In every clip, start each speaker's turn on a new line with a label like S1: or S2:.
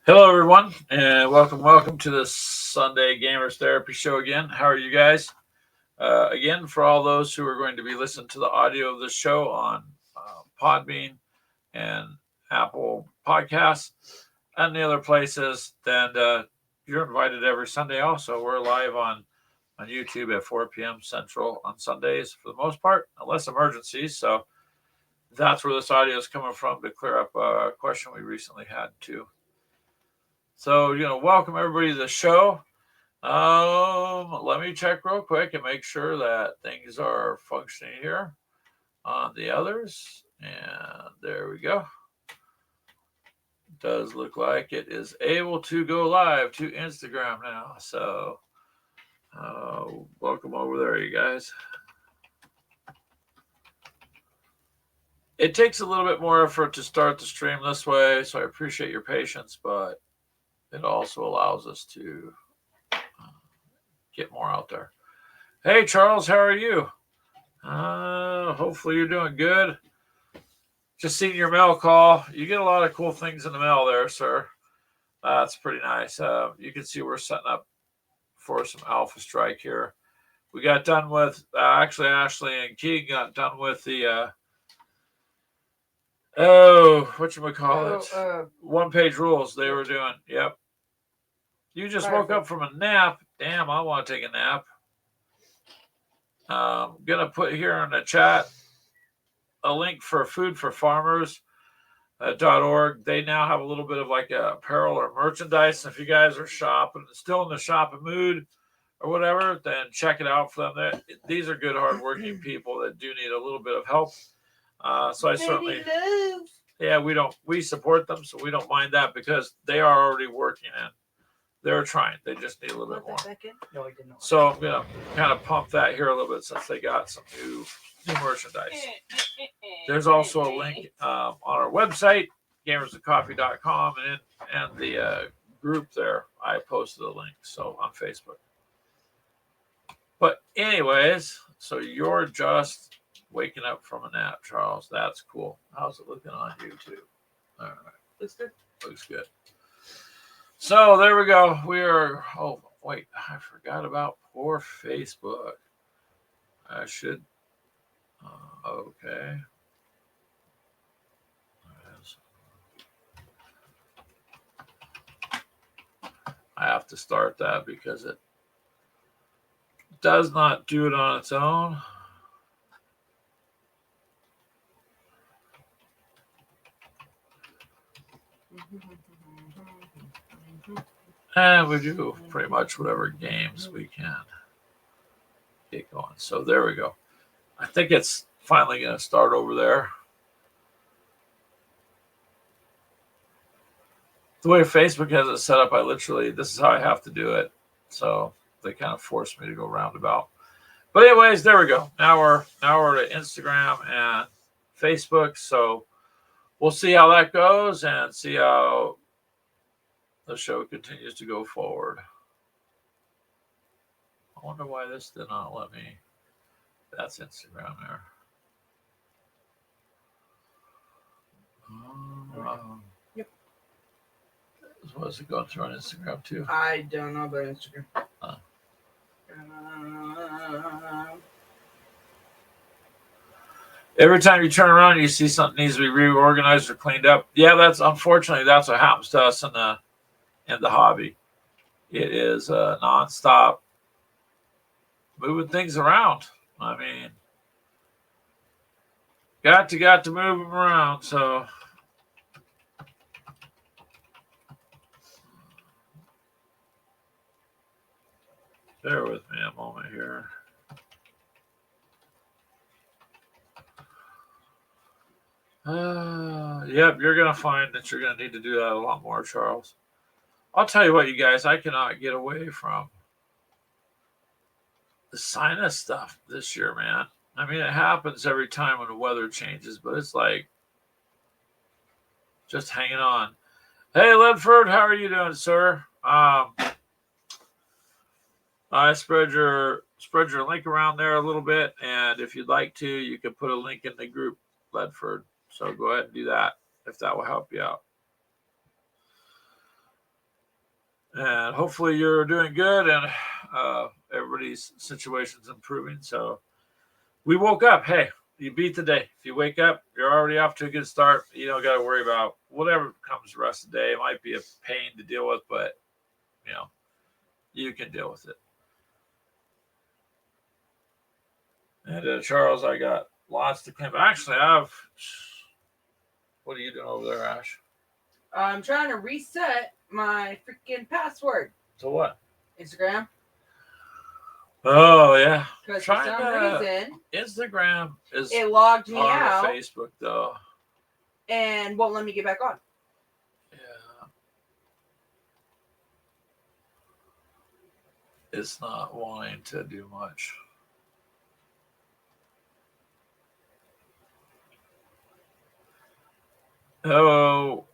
S1: Hello, everyone, and welcome to the Sunday Gamers Therapy Show again. How are you guys? Again, for all those who are going to be listening to the audio of the show on Podbean and Apple Podcasts and the other places, then you're invited every Sunday also. We're live on YouTube at 4 p.m. Central on Sundays for the most part, unless emergencies. So that's where this audio is coming from to clear up a question we recently had too. So, welcome everybody to the show. Let me check real quick and make sure that things are functioning here on the others. And there we go. It does look like it is able to go live to Instagram now. So, welcome over there, you guys. It takes a little bit more effort to start the stream this way, so I appreciate your patience, but it also allows us to get more out there. Hey, Charles, how are you? Hopefully you're doing good. Just seen your mail call. You get a lot of cool things in the mail there, sir. That's pretty nice. You can see we're setting up for some Alpha Strike here. We got done with, actually, Ashley and Keegan got done with the, one-page rules they were doing. Yep. You just woke up from a nap. Damn, I want to take a nap. Gonna put here in the chat a link for Food for Farmers .org. They now have a little bit of like a apparel or merchandise. If you guys are shopping, still in the shopping mood or whatever, then check it out for them. These are good, hardworking people that do need a little bit of help. So I certainly, we support them, so we don't mind that because they are already working and they're trying. They just need a little bit more.
S2: No, I did not.
S1: So I'm gonna kind of pump that here a little bit since they got some new merchandise. There's also a link on our website, gamersandcoffee.com, and the group there. I posted a link, so on Facebook. But anyways, so you're just waking up from a nap, Charles. That's cool. How's it looking on YouTube? All right.
S2: Looks good.
S1: Looks good. So there we go. We are. Oh wait, I forgot about poor Facebook. I should. Okay. I have to start that because it does not do it on its own. And we do pretty much whatever games we can get going. So there we go. I think it's finally going to start over there. The way Facebook has it set up, this is how I have to do it. So they kind of forced me to go roundabout. But anyways, there we go. Now we're to Instagram and Facebook. So we'll see how that goes and see how the show continues to go forward. I wonder why this did not let me. That's Instagram there.
S2: Yep.
S1: Was it going through on Instagram too?
S2: I don't know about Instagram.
S1: Every time you turn around, you see something needs to be reorganized or cleaned up. Yeah, that's what happens to us in the hobby. It is nonstop moving things around. I mean, got to move them around. So bear with me a moment here. Yep, you're going to find that you're going to need to do that a lot more, Charles. I'll tell you what, you guys, I cannot get away from the sinus stuff this year, man. I mean, it happens every time when the weather changes, but it's like just hanging on. Hey, Ledford, how are you doing, sir? I spread your link around there a little bit, and if you'd like to, you can put a link in the group, Ledford. So go ahead and do that if that will help you out. And hopefully you're doing good and everybody's situation's improving. So we woke up. Hey, you beat the day. If you wake up, you're already off to a good start. You don't got to worry about whatever comes the rest of the day. It might be a pain to deal with, but you know, you can deal with it. And Charles, I got lots to claim. Actually, what are you doing over there, Ash?
S2: I'm trying to reset my freaking password.
S1: So what?
S2: Instagram.
S1: Oh yeah.
S2: Because for some reason,
S1: Instagram is
S2: it logged me
S1: part
S2: out
S1: of Facebook though.
S2: and won't let me get back on.
S1: Yeah. It's not wanting to do much. Oh,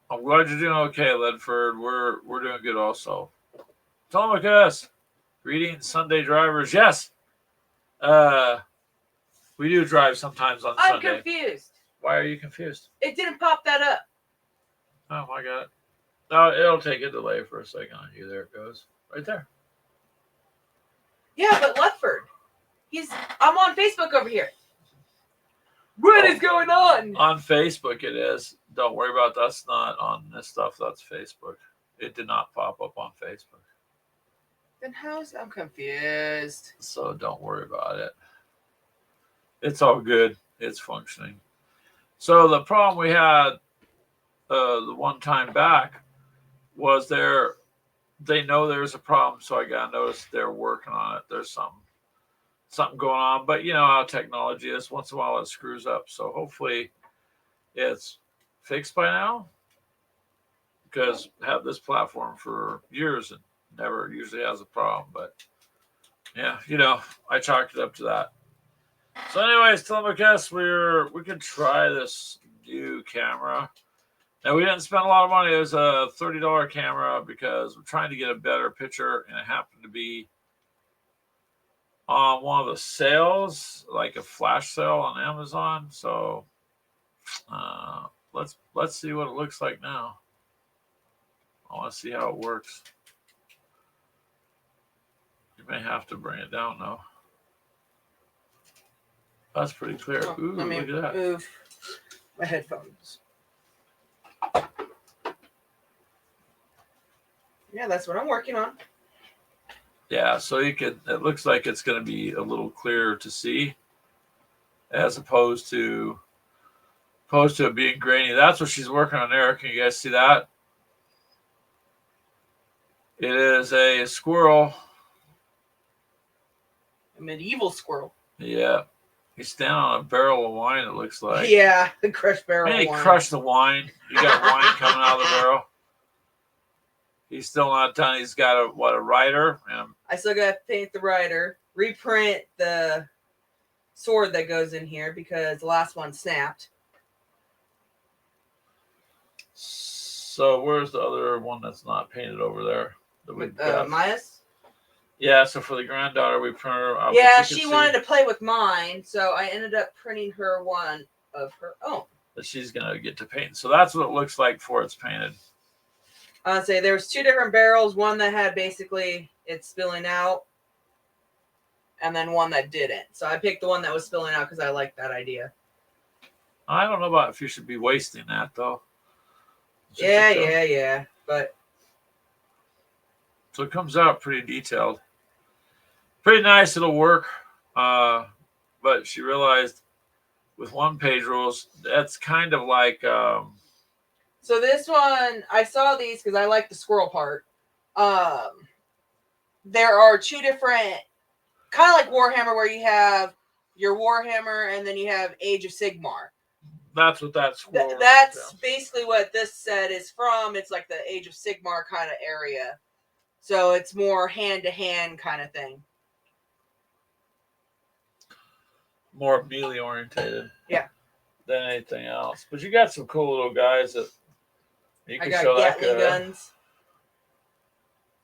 S1: I'm glad you're doing okay, Ledford. We're doing good also. Telemachus, greetings, Sunday drivers. Yes, uh, we do drive sometimes on
S2: I'm
S1: Sunday.
S2: confused.
S1: Why are you confused?
S2: It didn't pop that up.
S1: Oh my god. No, it'll take a delay for a second on you. There it goes. Right there.
S2: Yeah, but Lutford, I'm on Facebook over here. What is going on?
S1: On Facebook it is. Don't worry about that. That's not on this stuff. That's Facebook. It did not pop up on Facebook.
S2: Then I'm confused.
S1: So don't worry about it. It's all good. It's functioning. So the problem we had the one time back was they know there's a problem, so I got noticed they're working on it. There's something going on, but you know how technology is. Once in a while it screws up. So hopefully it's fixed by now. Because I have this platform for years and never usually has a problem. But yeah, you know, I chalked it up to that. So, anyways, Telemachus, we could try this new camera. Now we didn't spend a lot of money. It was a $30 camera because we're trying to get a better picture, and it happened to be on one of the sales, like a flash sale on Amazon. So let's see what it looks like now. I want to see how it works. You may have to bring it down now. That's pretty clear. Ooh,
S2: Let me
S1: look at that.
S2: move my headphones. Yeah, that's what I'm working on.
S1: Yeah, so it looks like it's going to be a little clearer to see as opposed to it being grainy. That's what she's working on there. Can you guys see that? It is a squirrel.
S2: A medieval squirrel.
S1: Yeah. He's standing on a barrel of wine, it looks like.
S2: Yeah, the crushed barrel
S1: Man,
S2: of
S1: he
S2: wine.
S1: crushed the wine. You got wine coming out of the barrel. He's still not done. He's got a rider.
S2: I still got to paint the rider, reprint the sword that goes in here because the last one snapped.
S1: So where's the other one that's not painted over there? That we've got?
S2: Maya's?
S1: Yeah, so for the granddaughter, we printed her out.
S2: Yeah, she wanted to play with mine, so I ended up printing her one of her own.
S1: That she's going to get to paint. So that's what it looks like before it's painted.
S2: I'll say there was two different barrels, one that had basically it spilling out, and then one that didn't. So I picked the one that was spilling out because I liked that idea.
S1: I don't know about if you should be wasting that, though.
S2: Yeah. But
S1: so it comes out pretty detailed. Pretty nice. It'll work. But she realized with one-page rules, that's kind of like...
S2: So this one, I saw these because I like the squirrel part. There are two different, kind of like Warhammer, where you have your Warhammer and then you have Age of Sigmar.
S1: That's what that squirrel
S2: That's basically what this set is from. It's like the Age of Sigmar kind of area. So it's more hand-to-hand kind of thing.
S1: More melee orientated.
S2: Yeah.
S1: Than anything else. But you got some cool little guys that you can show that
S2: Gatling guns.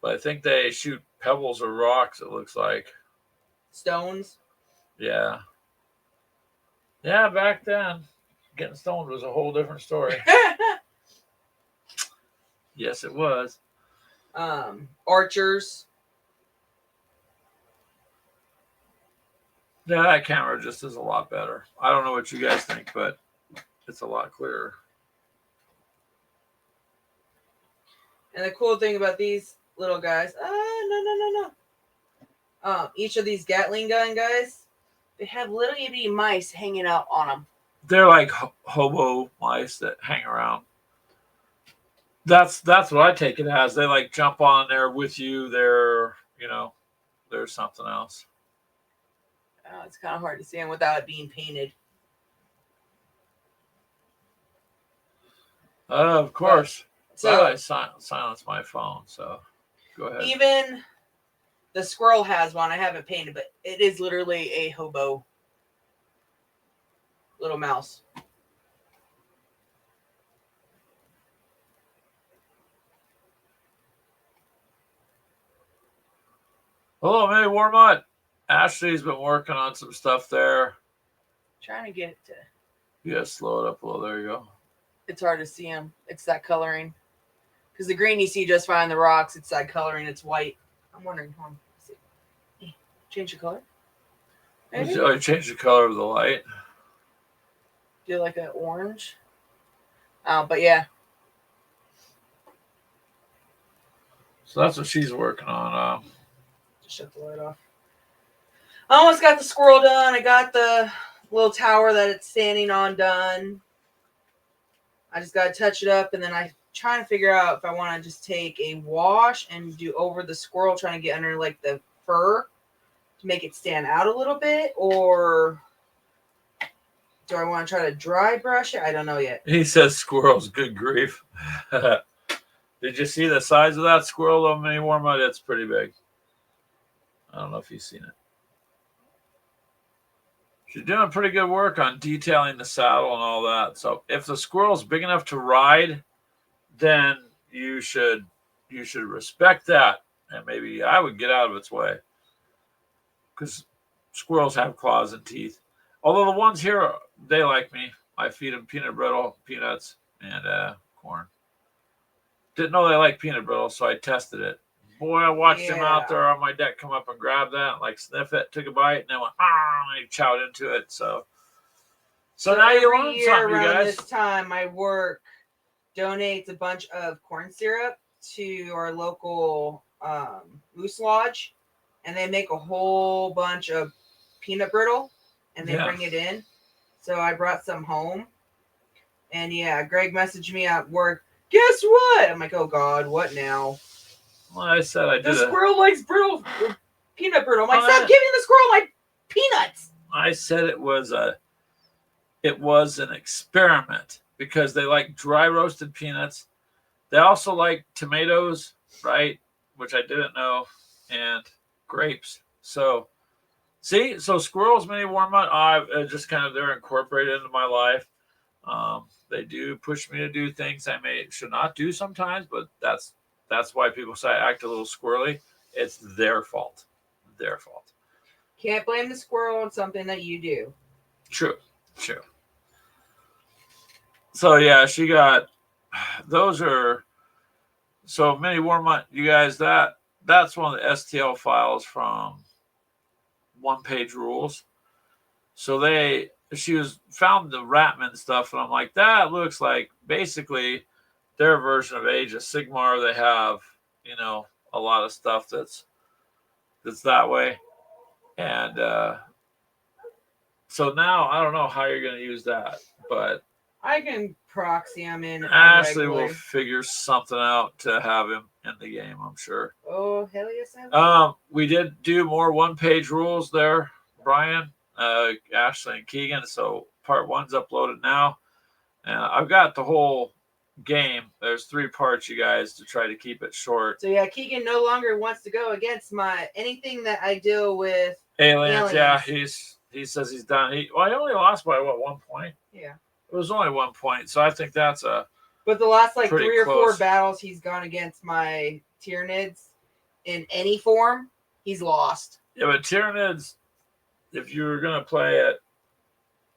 S1: But I think they shoot pebbles or rocks, it looks like.
S2: Stones.
S1: Yeah. Yeah, back then, getting stoned was a whole different story. Yes, it was.
S2: Archers.
S1: Yeah, that camera just is a lot better. I don't know what you guys think, but it's a lot clearer.
S2: And the cool thing about these little guys, no. Each of these Gatling gun guys, they have little itty mice hanging out on them.
S1: They're like hobo mice that hang around. That's what I take it as. They like jump on there with you. They're there's something else.
S2: It's kind of hard to see them without it being painted.
S1: Of course.
S2: So
S1: I silenced my phone. So go ahead.
S2: Even the squirrel has one. I haven't painted, but it is literally a hobo little mouse.
S1: Hello, May Warmut. Ashley's been working on some stuff there.
S2: Trying to get it to.
S1: You gotta slow it up a little. There you go.
S2: It's hard to see them. It's that coloring. Because the green you see just fine in the rocks. It's that coloring. It's white. I'm wondering. Change the color. Maybe?
S1: I changed the color of the light.
S2: Do like an orange. But yeah.
S1: So that's what she's working on.
S2: Just shut the light off. I almost got the squirrel done. I got the little tower that it's standing on done. I just got to touch it up, and then I'm trying to figure out if I want to just take a wash and do over the squirrel, trying to get under like the fur to make it stand out a little bit, or do I want to try to dry brush it? I don't know yet.
S1: He says squirrels. Good grief. Did you see the size of that squirrel, though, Mini Warmut? It's pretty big. I don't know if you've seen it. She's doing pretty good work on detailing the saddle and all that. So if the squirrel's big enough to ride, then you should respect that. And maybe I would get out of its way. Because squirrels have claws and teeth. Although the ones here, they like me. I feed them peanut brittle, peanuts, and corn. Didn't know they like peanut brittle, so I tested it. Boy, I watched him out there on my deck come up and grab that, and, like sniff it, took a bite, and then went, and he chowed into it. So now you learn something, you guys.
S2: This time, my work donates a bunch of corn syrup to our local moose lodge, and they make a whole bunch of peanut brittle, and they bring it in. So I brought some home, and Greg messaged me at work. Guess what? I'm like, oh God, what now?
S1: Well, I said I did.
S2: The squirrel likes peanut brittle. I'm like, stop giving the squirrel my peanuts.
S1: I said it was an experiment because they like dry roasted peanuts. They also like tomatoes, right? Which I didn't know, and grapes. So squirrels, Mini Warmut, I've just kind of they're incorporated into my life. They do push me to do things I should not do sometimes, but that's why people say I act a little squirrely. It's their fault. Their fault.
S2: Can't blame the squirrel on something that you do.
S1: True. So yeah, she got those are so Mini Warmut, you guys, that's one of the STL files from One Page Rules. So she found the Ratman stuff, and I'm like, that looks like basically their version of Age of Sigmar. They have, a lot of stuff that's that way. And so now I don't know how you're going to use that, but
S2: I can proxy him in.
S1: Ashley will figure something out to have him in the game, I'm sure.
S2: Oh, hell yes, I will.
S1: We did do more one-page rules there, Brian, Ashley, and Keegan. So part 1's uploaded now. And I've got the whole game. There's 3 parts, you guys, to try to keep it short.
S2: So Keegan no longer wants to go against anything that I deal with aliens.
S1: Yeah, he says he's done. He only lost by 1 point?
S2: Yeah.
S1: It was only 1 point, so I think that's
S2: But the last 3 or
S1: close.
S2: 4 battles he's gone against my Tyranids in any form, he's lost.
S1: Yeah, but Tyranids, if you were going to play it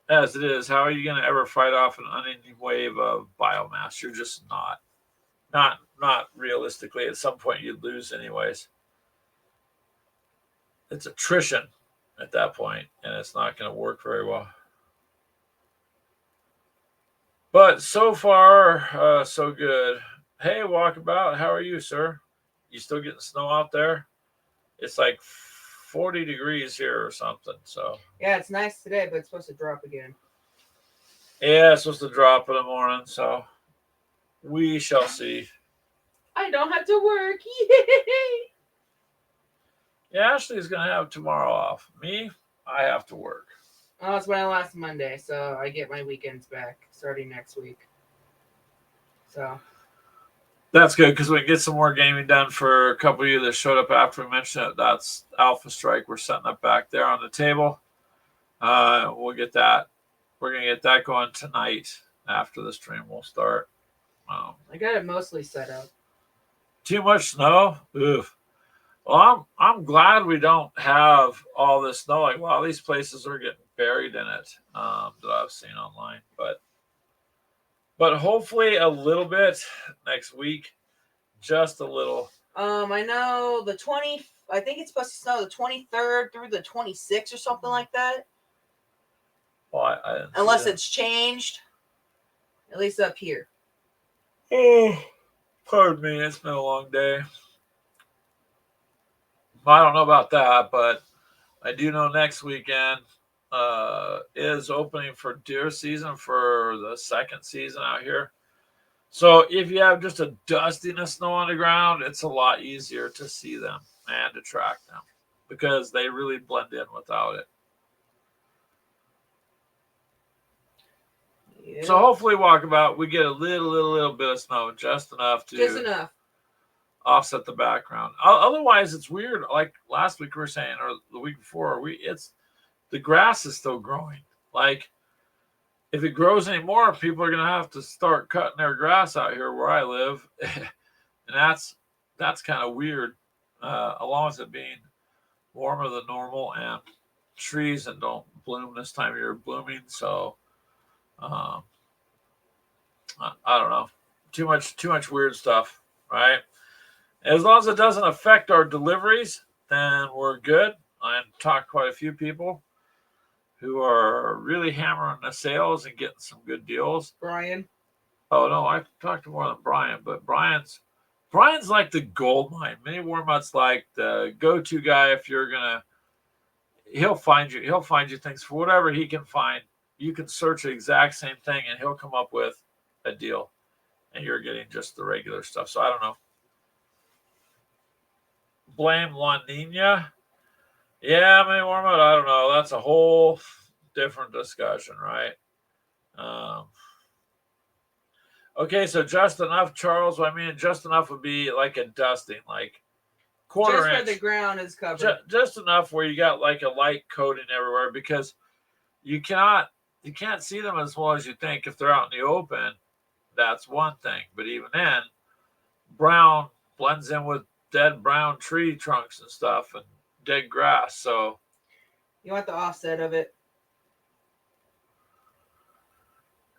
S1: as it is, how are you going to ever fight off an unending wave of biomass? You're just not not realistically. At some point, you'd lose anyways. It's attrition at that point, and it's not going to work very well. But so far, so good. Hey, Walkabout, how are you, sir? You still getting snow out there? It's like 40 degrees here or something. So
S2: Yeah, it's nice today, but it's supposed to drop again.
S1: yeah, it's supposed to drop in the morning. So we shall see.
S2: I don't have to work. Yay!
S1: Yeah, Ashley's going to have tomorrow off. Me, I have to work.
S2: Oh, it's my last Monday, so I get my weekends back starting next week. So
S1: that's good because we can get some more gaming done for a couple of you that showed up after we mentioned it. That's Alpha Strike. We're setting up back there on the table. We'll get that. We're going to get that going tonight after the stream will start.
S2: I got it mostly set up.
S1: Too much snow? Oof. Well, I'm glad we don't have all this snow. Like, a lot of these places are getting buried in it that I've seen online. But hopefully a little bit next week. Just a little.
S2: I know the 20. I think it's supposed to snow the 23rd through the 26th or something like that.
S1: Well, I didn't
S2: Unless it's changed. At least up here.
S1: Oh, pardon me. It's been a long day. I don't know about that, but I do know next weekend is opening for deer season for the second season out here. So if you have just a dustiness snow on the ground, it's a lot easier to see them and to track them because they really blend in without it. Yeah. So hopefully, Walkabout, we get a little bit of snow, just enough to offset the background. Otherwise, it's weird. Like last week we were saying, or the week before, the grass is still growing. Like if it grows anymore, people are gonna have to start cutting their grass out here where I live, and that's kind of weird. Along with it being warmer than normal and trees that don't bloom this time of year blooming, so I don't know. Too much weird stuff, right? As long as it doesn't affect our deliveries, then we're good. I've talked to quite a few people who are really hammering the sales and getting some good deals.
S2: Brian?
S1: Oh, no, I've talked to more than Brian, but Brian's like the gold mine. Mini Warmut's like the go-to guy if you're going to, he'll find you things for whatever he can find. You can search the exact same thing and he'll come up with a deal. And you're getting just the regular stuff. So I don't know. Blame La Nina. Yeah, Mini Warmut, I don't know. That's a whole different discussion, right? Okay, so just enough, Charles. I mean, just enough would be like a dusting, like quarter
S2: just
S1: inch.
S2: where the ground is covered.
S1: Just enough where you got like a light coating everywhere because you can't see them as well as you think if they're out in the open. That's one thing, but even then, brown blends in with dead brown tree trunks and stuff and dead grass. So
S2: you want the offset of it.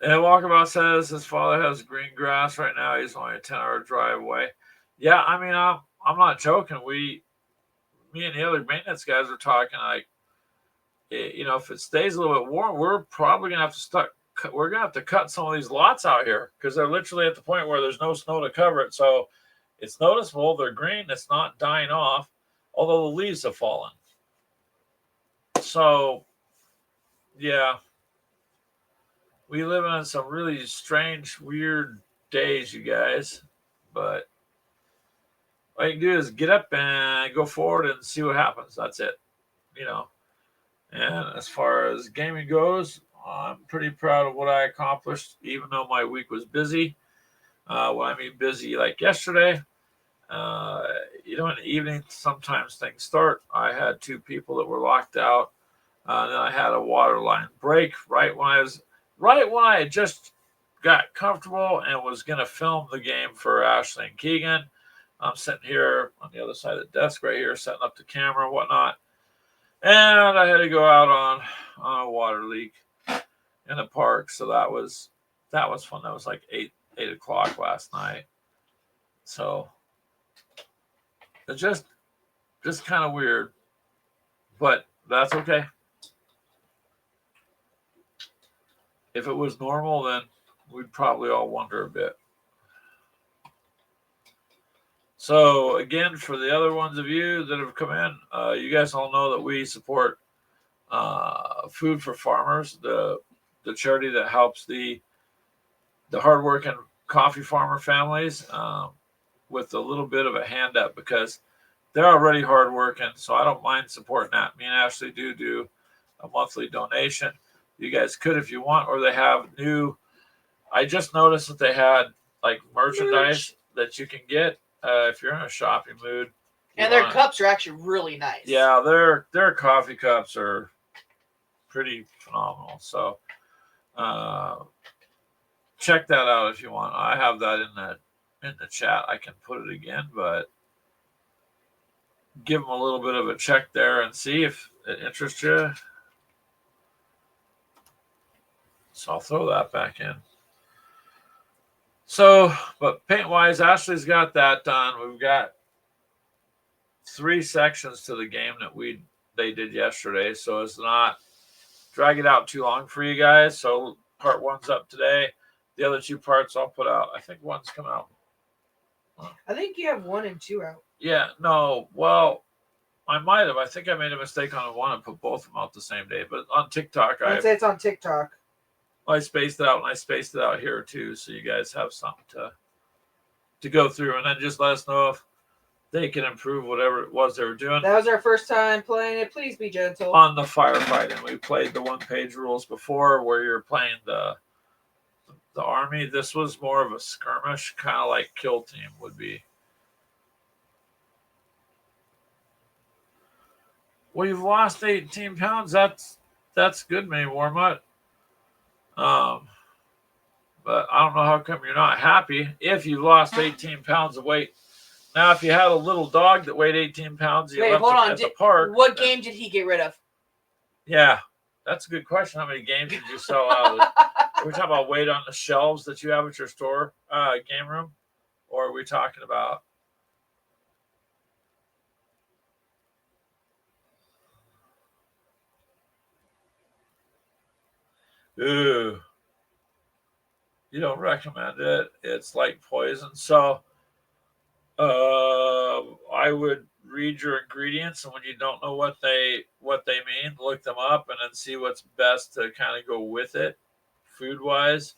S1: And Walkabout says his father has green grass right now. He's only a 10-hour drive away. Yeah, I mean, I'm not joking. Me and the other maintenance guys are talking like, if it stays a little bit warm, we're probably gonna have to we're gonna have to cut some of these lots out here because they're literally at the point where there's no snow to cover it. So it's noticeable. They're green. It's not dying off, although the leaves have fallen. So, yeah. We live in some really strange, weird days, you guys. But all you can do is get up and go forward and see what happens. That's it. And as far as gaming goes, I'm pretty proud of what I accomplished, even though my week was busy. When I mean busy, like yesterday, in the evening, sometimes things start. I had 2 people that were locked out. Then I had a water line break right when I had just got comfortable and was going to film the game for Ashley and Keegan. I'm sitting here on the other side of the desk right here, setting up the camera and whatnot. And I had to go out on a water leak in the park. So that was fun. That was like 8 o'clock last night. So it's just kind of weird, but that's okay. If it was normal, then we'd probably all wonder a bit. So again, for the other ones of you that have come in, you guys all know that we support Food for Farmers, the charity that helps the hardworking coffee farmer families with a little bit of a hand up, because they're already hardworking. So I don't mind supporting that. Me and Ashley do a monthly donation. You guys could if you want, or they have new. I just noticed that they had like merchandise that you can get if you're in a shopping mood.
S2: And their cups are actually really nice.
S1: Yeah, their coffee cups are pretty phenomenal. So check that out if you want. I have that in the chat. I can put it again, but give them a little bit of a check there and see if it interests you. So I'll throw that back in. So, but paint-wise, Ashley's got that done. We've got 3 sections to the game that they did yesterday, so it's not drag it out too long for you guys. So part 1's up today. The other 2 parts I'll put out. I think 1's coming out.
S2: I think you have 1 and 2 out.
S1: Yeah, no, well, I might have. I think I made a mistake on 1 and put both of them out the same day. But on TikTok,
S2: I'd say it's on TikTok.
S1: I spaced it out, and I spaced it out here too, so you guys have something to go through, and then just let us know if they can improve whatever it was they were doing.
S2: That was our first time playing it. Please be gentle.
S1: On the firefighting, we played the 1-page rules before, where you're playing the army. This was more of a skirmish, kind of like Kill Team would be. Well, you've lost 18 pounds. That's good, May Warmut. But I don't know how come you're not happy if you lost 18 pounds of weight. Now, if you had a little dog that weighed 18 pounds, you left it at the park.
S2: What game did he get rid of?
S1: Yeah, that's a good question. How many games did you sell out? Are we talking about weight on the shelves that you have at your store, game room? Or are we talking about? Ooh. You don't recommend it. It's like poison. So I would read your ingredients, and when you don't know what they mean, look them up and then see what's best to kind of go with it food wise.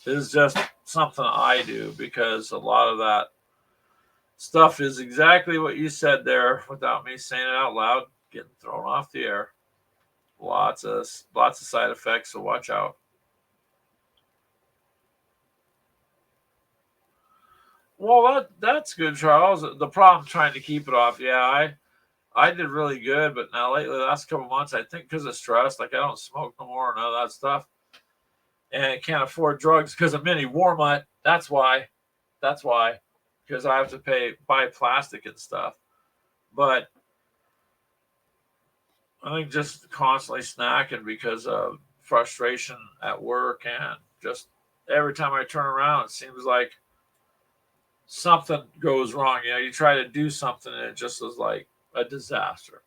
S1: This is just something I do, because a lot of that stuff is exactly what you said there without me saying it out loud, getting thrown off the air. Lots of side effects, so watch out. Well, that's good, Charles. The problem trying to keep it off. Yeah, I did really good, but now lately, the last couple of months, I think because of stress, like I don't smoke no more and all that stuff, and I can't afford drugs because of Mini Warmut. That's why, because I have to buy plastic and stuff. But I think just constantly snacking because of frustration at work, and just every time I turn around, it seems like something goes wrong. You try to do something and it just is like a disaster.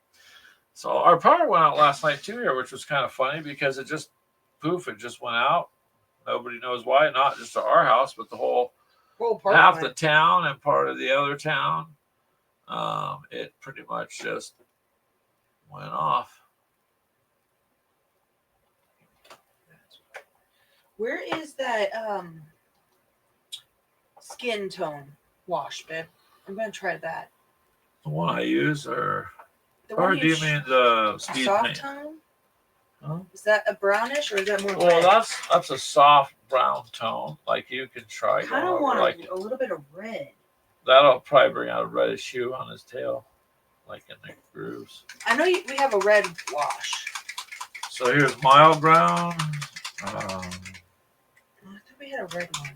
S1: So our power went out last night too here, which was kind of funny because it just went out. Nobody knows why. Not just to our house, but the whole half the town and part of the other town. It pretty much just went off.
S2: Where is that skin tone wash, babe? I'm gonna try that.
S1: The one I use, or
S2: do
S1: you mean the speed
S2: soft
S1: paint?
S2: tone?
S1: Huh?
S2: Is that a brownish or is that more?
S1: Well,
S2: red?
S1: that's a soft brown tone. Like you can try.
S2: I kind of want a little bit of red.
S1: That'll probably bring out a reddish hue on his tail, like in the grooves.
S2: I know we have a red wash.
S1: So here's mild brown.
S2: I thought we had a red one.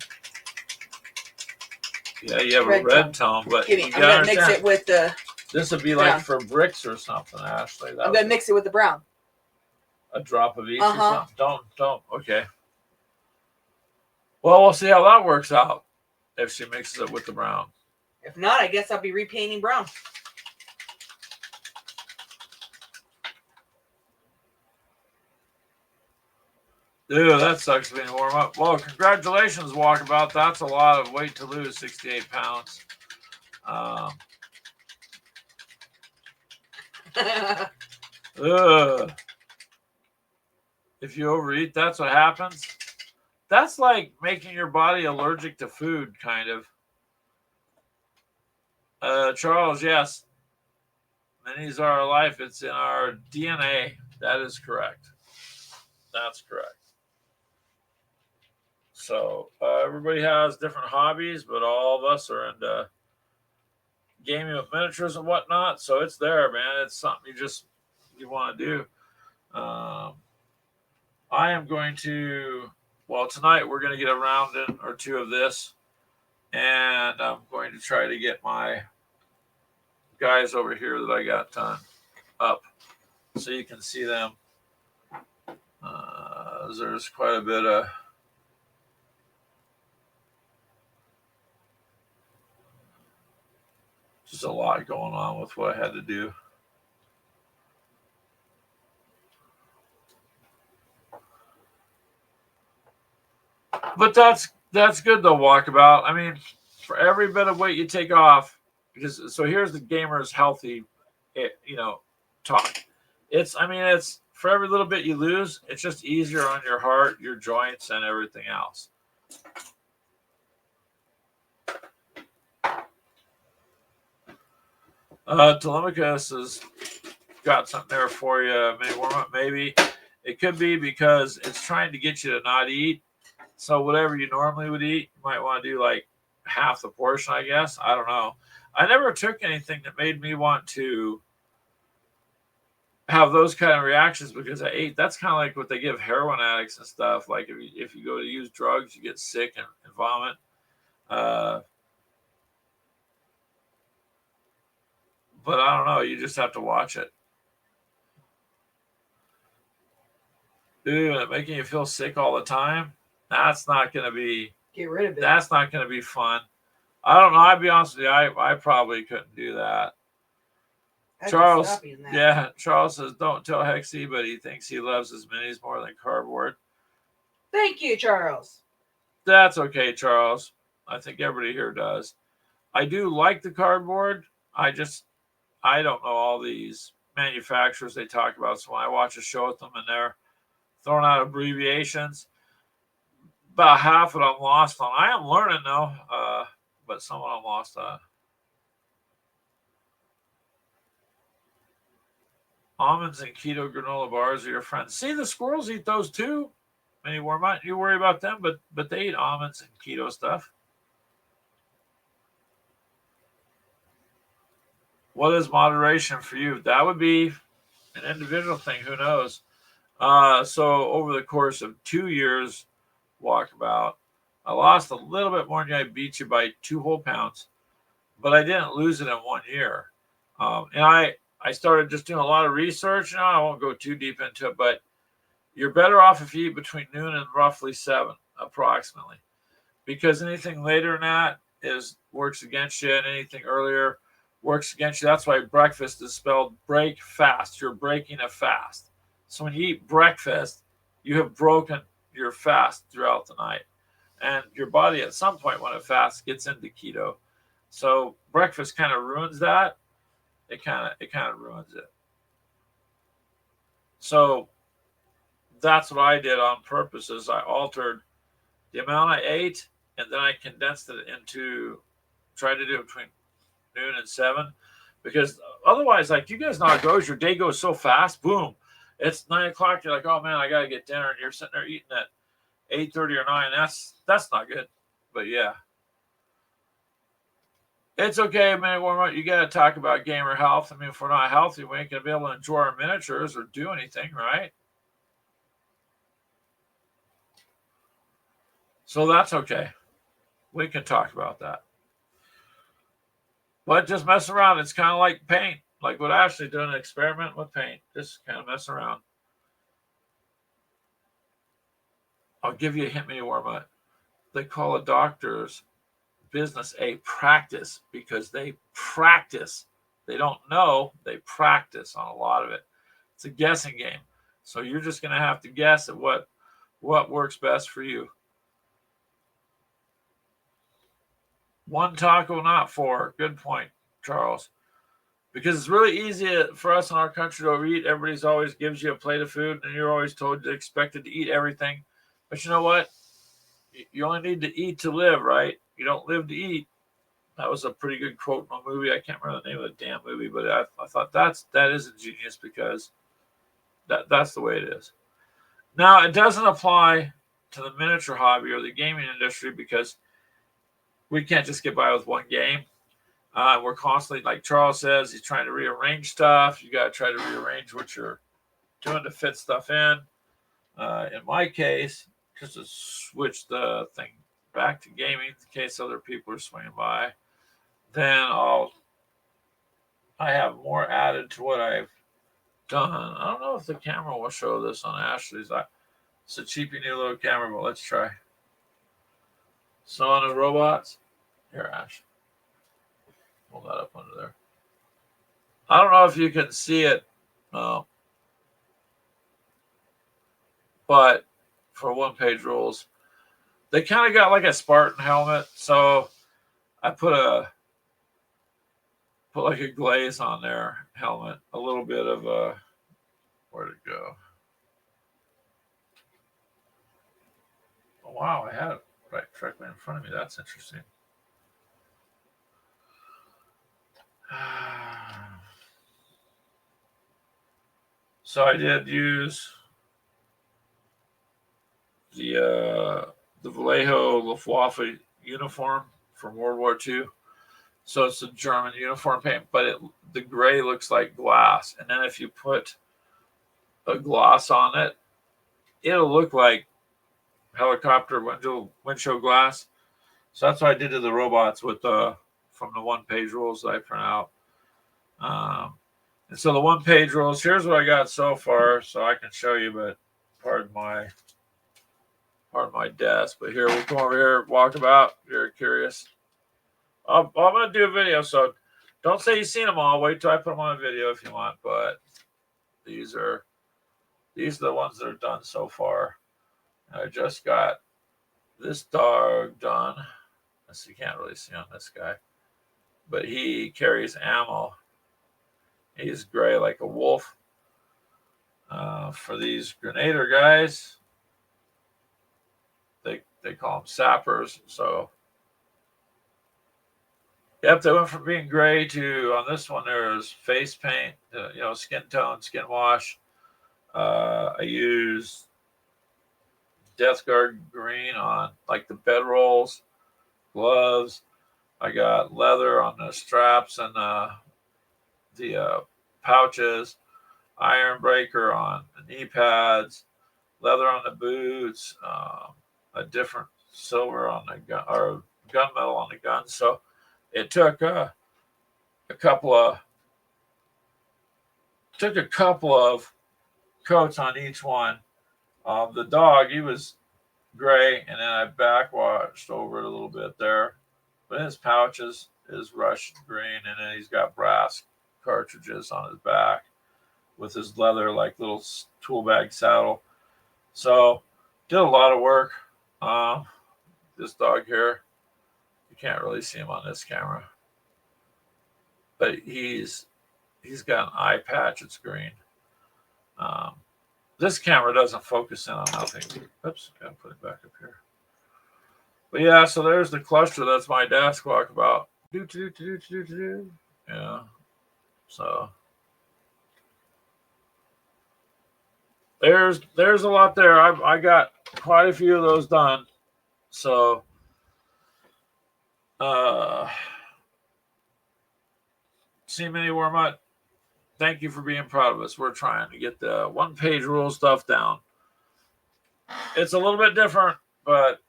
S1: Yeah, you have a red tone, but
S2: I'm gonna mix it with the.
S1: This would be brown. Like for bricks or something, Ashley.
S2: I'm gonna mix it with the brown.
S1: A drop of each or something. Don't. Okay. Well, we'll see how that works out. if she mixes it with the brown.
S2: If not, I guess I'll be repainting brown.
S1: Dude, that sucks being warm up. Well, congratulations, Walkabout. That's a lot of weight to lose, 68 pounds. If you overeat, that's what happens. That's like making your body allergic to food, kind of. Charles, yes. Minis are our life. It's in our DNA. That is correct. That's correct. So everybody has different hobbies, but all of us are into gaming with miniatures and whatnot. So it's there, man. It's something you want to do. I am going to, well, tonight we're going to get a round in or two of this, and I'm going to try to get my guys over here that I got done up so you can see them. There's quite a bit of just a lot going on with what I had to do. But that's good though, Walkabout. I mean, for every bit of weight you take off, because so here's the gamer's healthy, talk. It's for every little bit you lose, it's just easier on your heart, your joints, and everything else. Telemachus has got something there for you. Maybe warm up. Maybe it could be because it's trying to get you to not eat. So whatever you normally would eat, you might want to do like half the portion, I guess. I don't know. I never took anything that made me want to have those kind of reactions because I ate. That's kind of like what they give heroin addicts and stuff. Like if you go to use drugs, you get sick and vomit. But I don't know. You just have to watch it. Dude, making you feel sick all the time. That's not going to be.
S2: Get rid of it.
S1: That's not going to be fun. I don't know. I'd be honest with you. I probably couldn't do that. Charles, yeah, Charles says, don't tell Hexy, but he thinks he loves his minis more than cardboard.
S2: Thank you, Charles.
S1: That's okay, Charles. I think everybody here does. I do like the cardboard. I don't know all these manufacturers they talk about. So when I watch a show with them and they're throwing out abbreviations, about half of it I'm lost on. I am learning though, but some of them I'm lost on. Almonds and keto granola bars are your friends. See, the squirrels eat those too. You worry about them, but they eat almonds and keto stuff. What is moderation for you? That would be an individual thing. Who knows? So over the course of 2 years, Walkabout, I lost a little bit more than I beat you by 2 whole pounds, but I didn't lose it in 1 year. And I started just doing a lot of research. Now I won't go too deep into it, but you're better off if you eat between noon and roughly 7, approximately, because anything later than that works against you, and anything earlier works against you. That's why breakfast is spelled break fast. You're breaking a fast. So when you eat breakfast, you have broken your fast throughout the night, and your body at some point when it fasts gets into keto. So breakfast kind of ruins that. It kind of ruins it. So that's what I did on purpose. Is I altered the amount I ate, and then I condensed it into tried to do it between noon and 7, because otherwise, like, you guys know how it goes. Your day goes so fast. Boom, it's 9 o'clock. You're like, oh man, I gotta get dinner, and you're sitting there eating at 8:30 or 9. That's not good. But yeah. It's okay, man. You got to talk about gamer health. I mean, if we're not healthy, we ain't going to be able to enjoy our miniatures or do anything, right? So that's okay. We can talk about that. But just mess around. It's kind of like paint. Like what Ashley doing an experiment with paint. Just kind of mess around. I'll give you a hint, me warm up. They call it doctors business a practice because they practice. They don't know, they practice on a lot of it. It's a guessing game. So you're just going to have to guess at what works best for you. One taco, not four. Good point, Charles. Because it's really easy for us in our country to overeat. Everybody's always gives you a plate of food, and you're always told expected to eat everything. But you know what? You only need to eat to live, right? You don't live to eat. That was a pretty good quote in a movie. I can't remember the name of the damn movie, but I thought that is ingenious because that's the way it is. Now, it doesn't apply to the miniature hobby or the gaming industry because we can't just get by with one game. We're constantly, like Charles says, he's trying to rearrange stuff. You got to try to rearrange what you're doing to fit stuff in. In my case, just to switch the thing back to gaming in case other people are swinging by, then I have more added to what I've done. I don't know if the camera will show this on Ashley's. It's a cheapy new little camera, but let's try. So on the robots, here, Ash, pull that up under there. I don't know if you can see it, but for one-page rules, they kind of got like a Spartan helmet. So I put like a glaze on their helmet, a little bit of where'd it go? Oh, wow, I had it right directly in front of me. That's interesting. So I did use the Vallejo Luftwaffe uniform from World War II. So it's a German uniform paint, but the gray looks like glass. And then if you put a gloss on it, it'll look like helicopter windshield glass. So that's what I did to the robots with from the one-page rules that I print out. And so the one-page rules, here's what I got so far, so I can show you, but pardon my desk. But here, we'll come over here, walk about. You're curious. I'm going to do a video, so don't say you've seen them all. Wait till I put them on a video if you want, but these are the ones that are done so far. I just got this dog done. As you can't really see on this guy, but he carries ammo. He's gray like a wolf. For these Grenadier guys, they call them sappers. So, yep, they went from being gray to, on this one, there's face paint, skin tone, skin wash. I use Death Guard green on like the bedrolls, gloves. I got leather on the straps and the pouches, iron breaker on the knee pads, leather on the boots, a different silver on the gun or gunmetal on the gun. So it took a couple of coats on each one. The dog, he was gray, and then I backwashed over it a little bit there. But his pouches is Russian green, and then he's got brass cartridges on his back with his leather, like little tool bag saddle. So did a lot of work. This dog here, you can't really see him on this camera, but he's got an eye patch. It's green. This camera doesn't focus in on nothing. Oops, gotta put it back up here. But yeah, so there's the cluster. That's my desk walkabout. Yeah. So there's a lot there. I got quite a few of those done. So see Mini Wormut, thank you for being proud of us. We're trying to get the one-page rule stuff down. It's a little bit different, but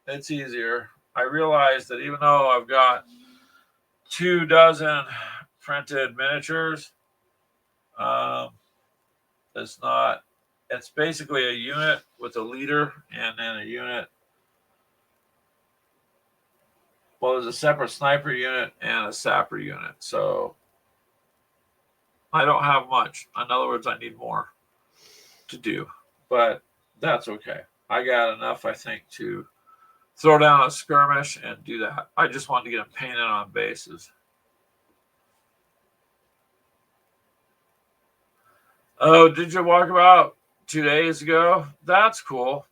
S1: it's easier. I realized that even though I've got 24 printed miniatures, it's basically a unit with a leader and then a unit well, there's a separate sniper unit and a sapper unit. So I don't have much. In other words, I need more to do. But that's okay. I got enough, I think, to throw down a skirmish and do that. I just wanted to get them painted on bases. Oh, did you walk about 2 days ago? That's cool.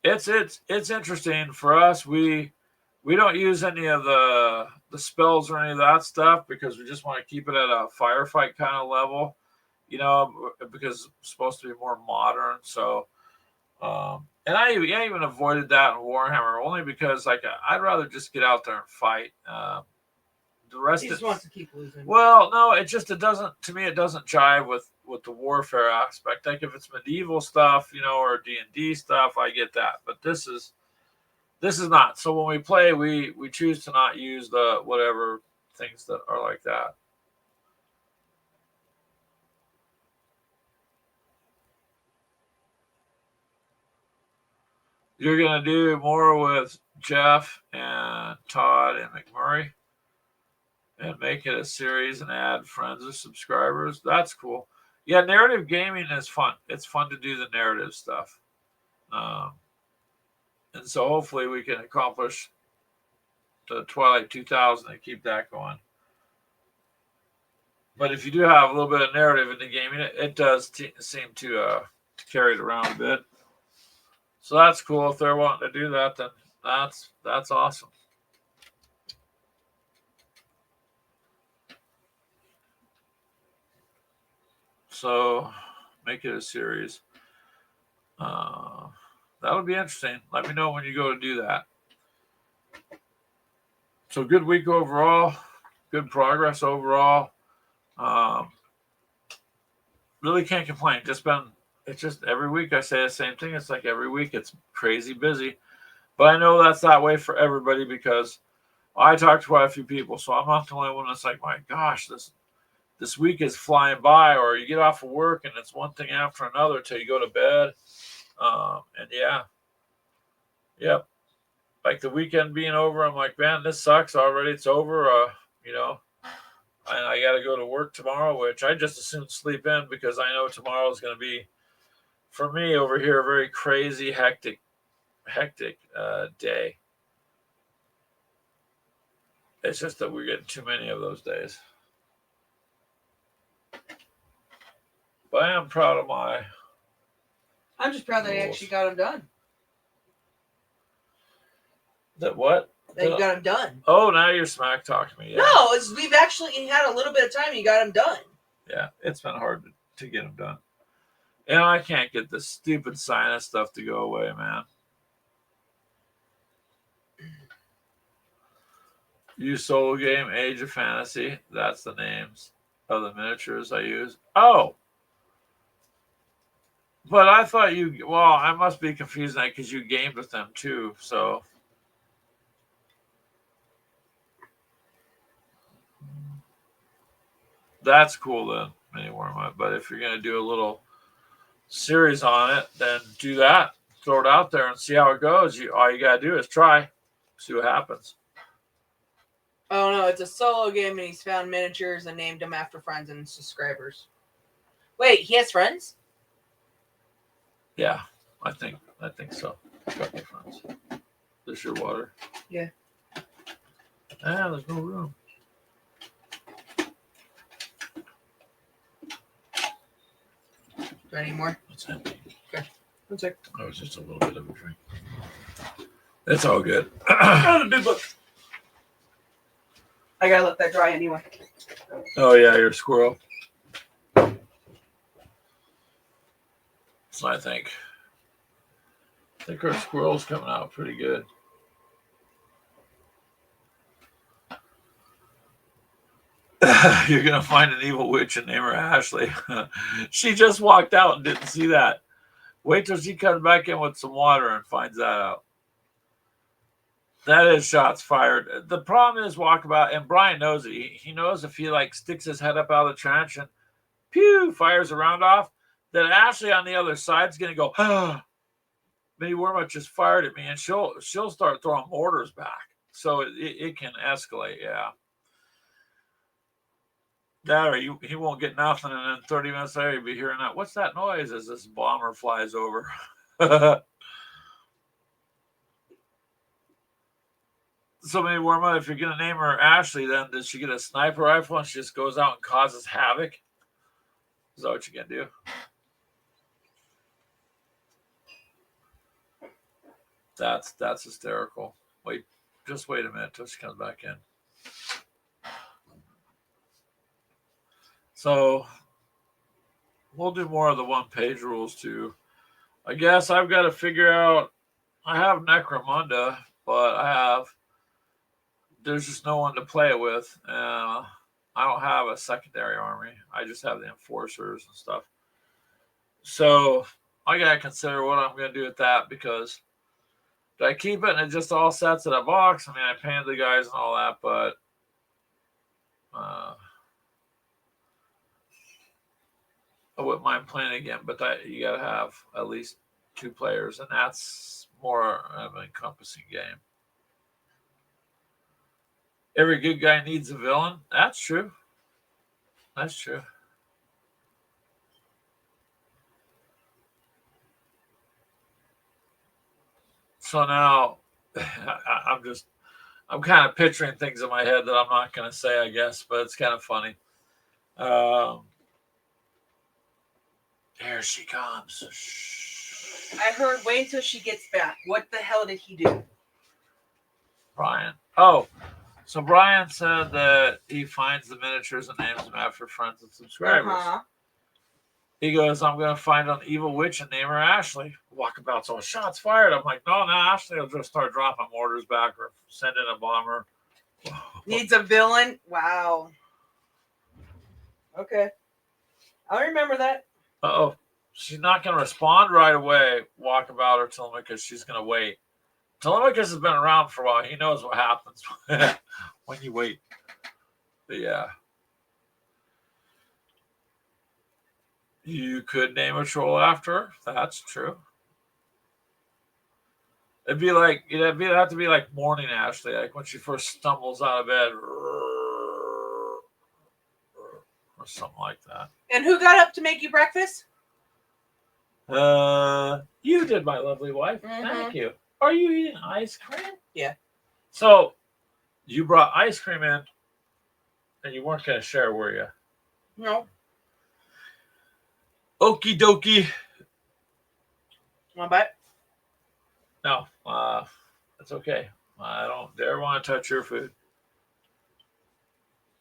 S1: It's interesting for us. We don't use any of the spells or any of that stuff because we just want to keep it at a firefight kind of level, because it's supposed to be more modern. So, and I even avoided that in Warhammer only because I'd rather just get out there and fight. The rest
S2: He just wants to keep losing.
S1: Well, no, it doesn't. To me, it doesn't jive with the warfare aspect. Like if it's medieval stuff, or D&D stuff, I get that. But this is not. So when we play, we choose to not use the whatever things that are like that. You're gonna do more with Jeff and Todd and McMurray, and make it a series and add friends or subscribers. That's cool. Yeah, narrative gaming is fun. It's fun to do the narrative stuff. And so hopefully we can accomplish the Twilight 2000 and keep that going. But if you do have a little bit of narrative in the gaming, it does seem to carry it around a bit. So that's cool. If they're wanting to do that, then that's awesome. So make it a series. That would be interesting. Let me know when you go to do that. So good week overall. Good progress overall. Really can't complain. It's just every week I say the same thing. It's like every week it's crazy busy. But I know that's that way for everybody because I talked to quite a few people. So I'm not the only one that's like, my gosh, this week is flying by, or you get off of work and it's one thing after another till you go to bed. And yep. Like the weekend being over, I'm like, man, this sucks already. It's over. And I got to go to work tomorrow, which I just as soon sleep in because I know tomorrow is going to be, for me over here, a very crazy, hectic day. It's just that we're getting too many of those days. But I am proud of
S2: I'm just proud that I actually got them done.
S1: That what?
S2: That you got them done.
S1: Oh, now you're smack talking me. Yeah.
S2: No, we've actually had a little bit of time. You got them done.
S1: Yeah, it's been hard to get them done. And I can't get this stupid sinus stuff to go away, man. Use solo game, Age of Fantasy. That's the names of the miniatures I use. Oh. But I thought I must be confusing that because you gamed with them too, so. That's cool then, Mini Worm. But if you're going to do a little series on it, then do that. Throw it out there and see how it goes. All you got to do is try. See what happens.
S2: Oh, no, it's a solo game, and he's found miniatures and named them after friends and subscribers. Wait, he has friends?
S1: Yeah, I think so. Got my friends. This your water?
S2: Yeah.
S1: There's no room.
S2: Do I need more?
S1: It's empty.
S2: Okay. One sec.
S1: Oh, it's just a little bit of a drink. It's all good.
S2: Big book. I gotta let that dry anyway.
S1: Oh yeah, you're a squirrel. So I think our squirrel's coming out pretty good. You're gonna find an evil witch and name her Ashley. She just walked out and didn't see that. Wait till she comes back in with some water and finds that out. That is shots fired. The problem is Walkabout, and Brian knows it. He knows if he sticks his head up out of the trench and pew fires a round off, that Ashley on the other side is gonna go, ah. Minnie Wormuth just fired at me, and she'll start throwing mortars back, so it can escalate. Yeah, that or he won't get nothing, and then 30 minutes later you'll be hearing that. What's that noise? As this bomber flies over. So Minnie Wormuth, if you're gonna name her Ashley, then does she get a sniper rifle and she just goes out and causes havoc? Is that what you're gonna do? That's hysterical. Just wait a minute till she comes back in. So we'll do more of the one-page rules too. I guess I've got to figure out. I have Necromunda, but there's just no one to play it with. I don't have a secondary army. I just have the enforcers and stuff. So I gotta consider what I'm gonna do with that, because do I keep it and it just all sets in a box? I mean, I painted the guys and all that, but I wouldn't mind playing again. But you gotta have at least 2 players, and that's more of an encompassing game. Every good guy needs a villain. That's true. That's true. So now I'm kind of picturing things in my head that I'm not going to say, I guess, but it's kind of funny. Here she comes.
S2: I heard, wait until she gets back. What the hell did he do?
S1: Brian. Oh, so Brian said that he finds the miniatures and names them after friends and subscribers.
S2: Uh-huh.
S1: He goes, I'm going to find an evil witch and name her Ashley. Walkabout, so shots fired. I'm like, no, Ashley will just start dropping mortars back or send in a bomber.
S2: Needs a villain? Wow. Okay. I'll remember that.
S1: Uh-oh. She's not going to respond right away, Walkabout or Telemachus. She's going to wait. Telemachus has been around for a while. He knows what happens when you wait. But yeah. You could name a troll after her. That's true. It'd have to be like morning Ashley, like when she first stumbles out of bed, or something like that.
S2: And who got up to make you breakfast?
S1: You did, my lovely wife.
S2: Mm-hmm.
S1: Thank you. Are you eating ice cream?
S2: Yeah.
S1: So you brought ice cream in, and you weren't going to share, were you?
S2: No.
S1: Okie dokie.
S2: Want to buy it?
S1: No, that's okay. I don't dare want to touch your food.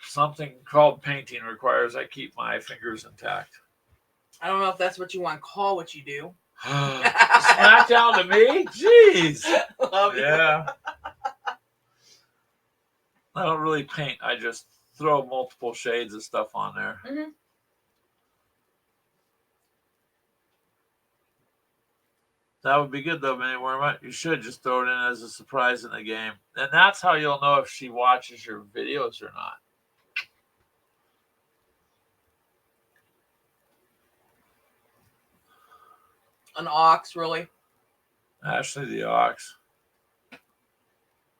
S1: Something called painting requires I keep my fingers intact.
S2: I don't know if that's what you want to call what you do.
S1: Smack down to me? Jeez.
S2: Love
S1: yeah. I don't really paint. I just throw multiple shades of stuff on there.
S2: Mm-hmm.
S1: That would be good, though, Minnie Wormuth. You should just throw it in as a surprise in the game. And that's how you'll know if she watches your videos or not.
S2: An ox, really?
S1: Ashley the Ox. At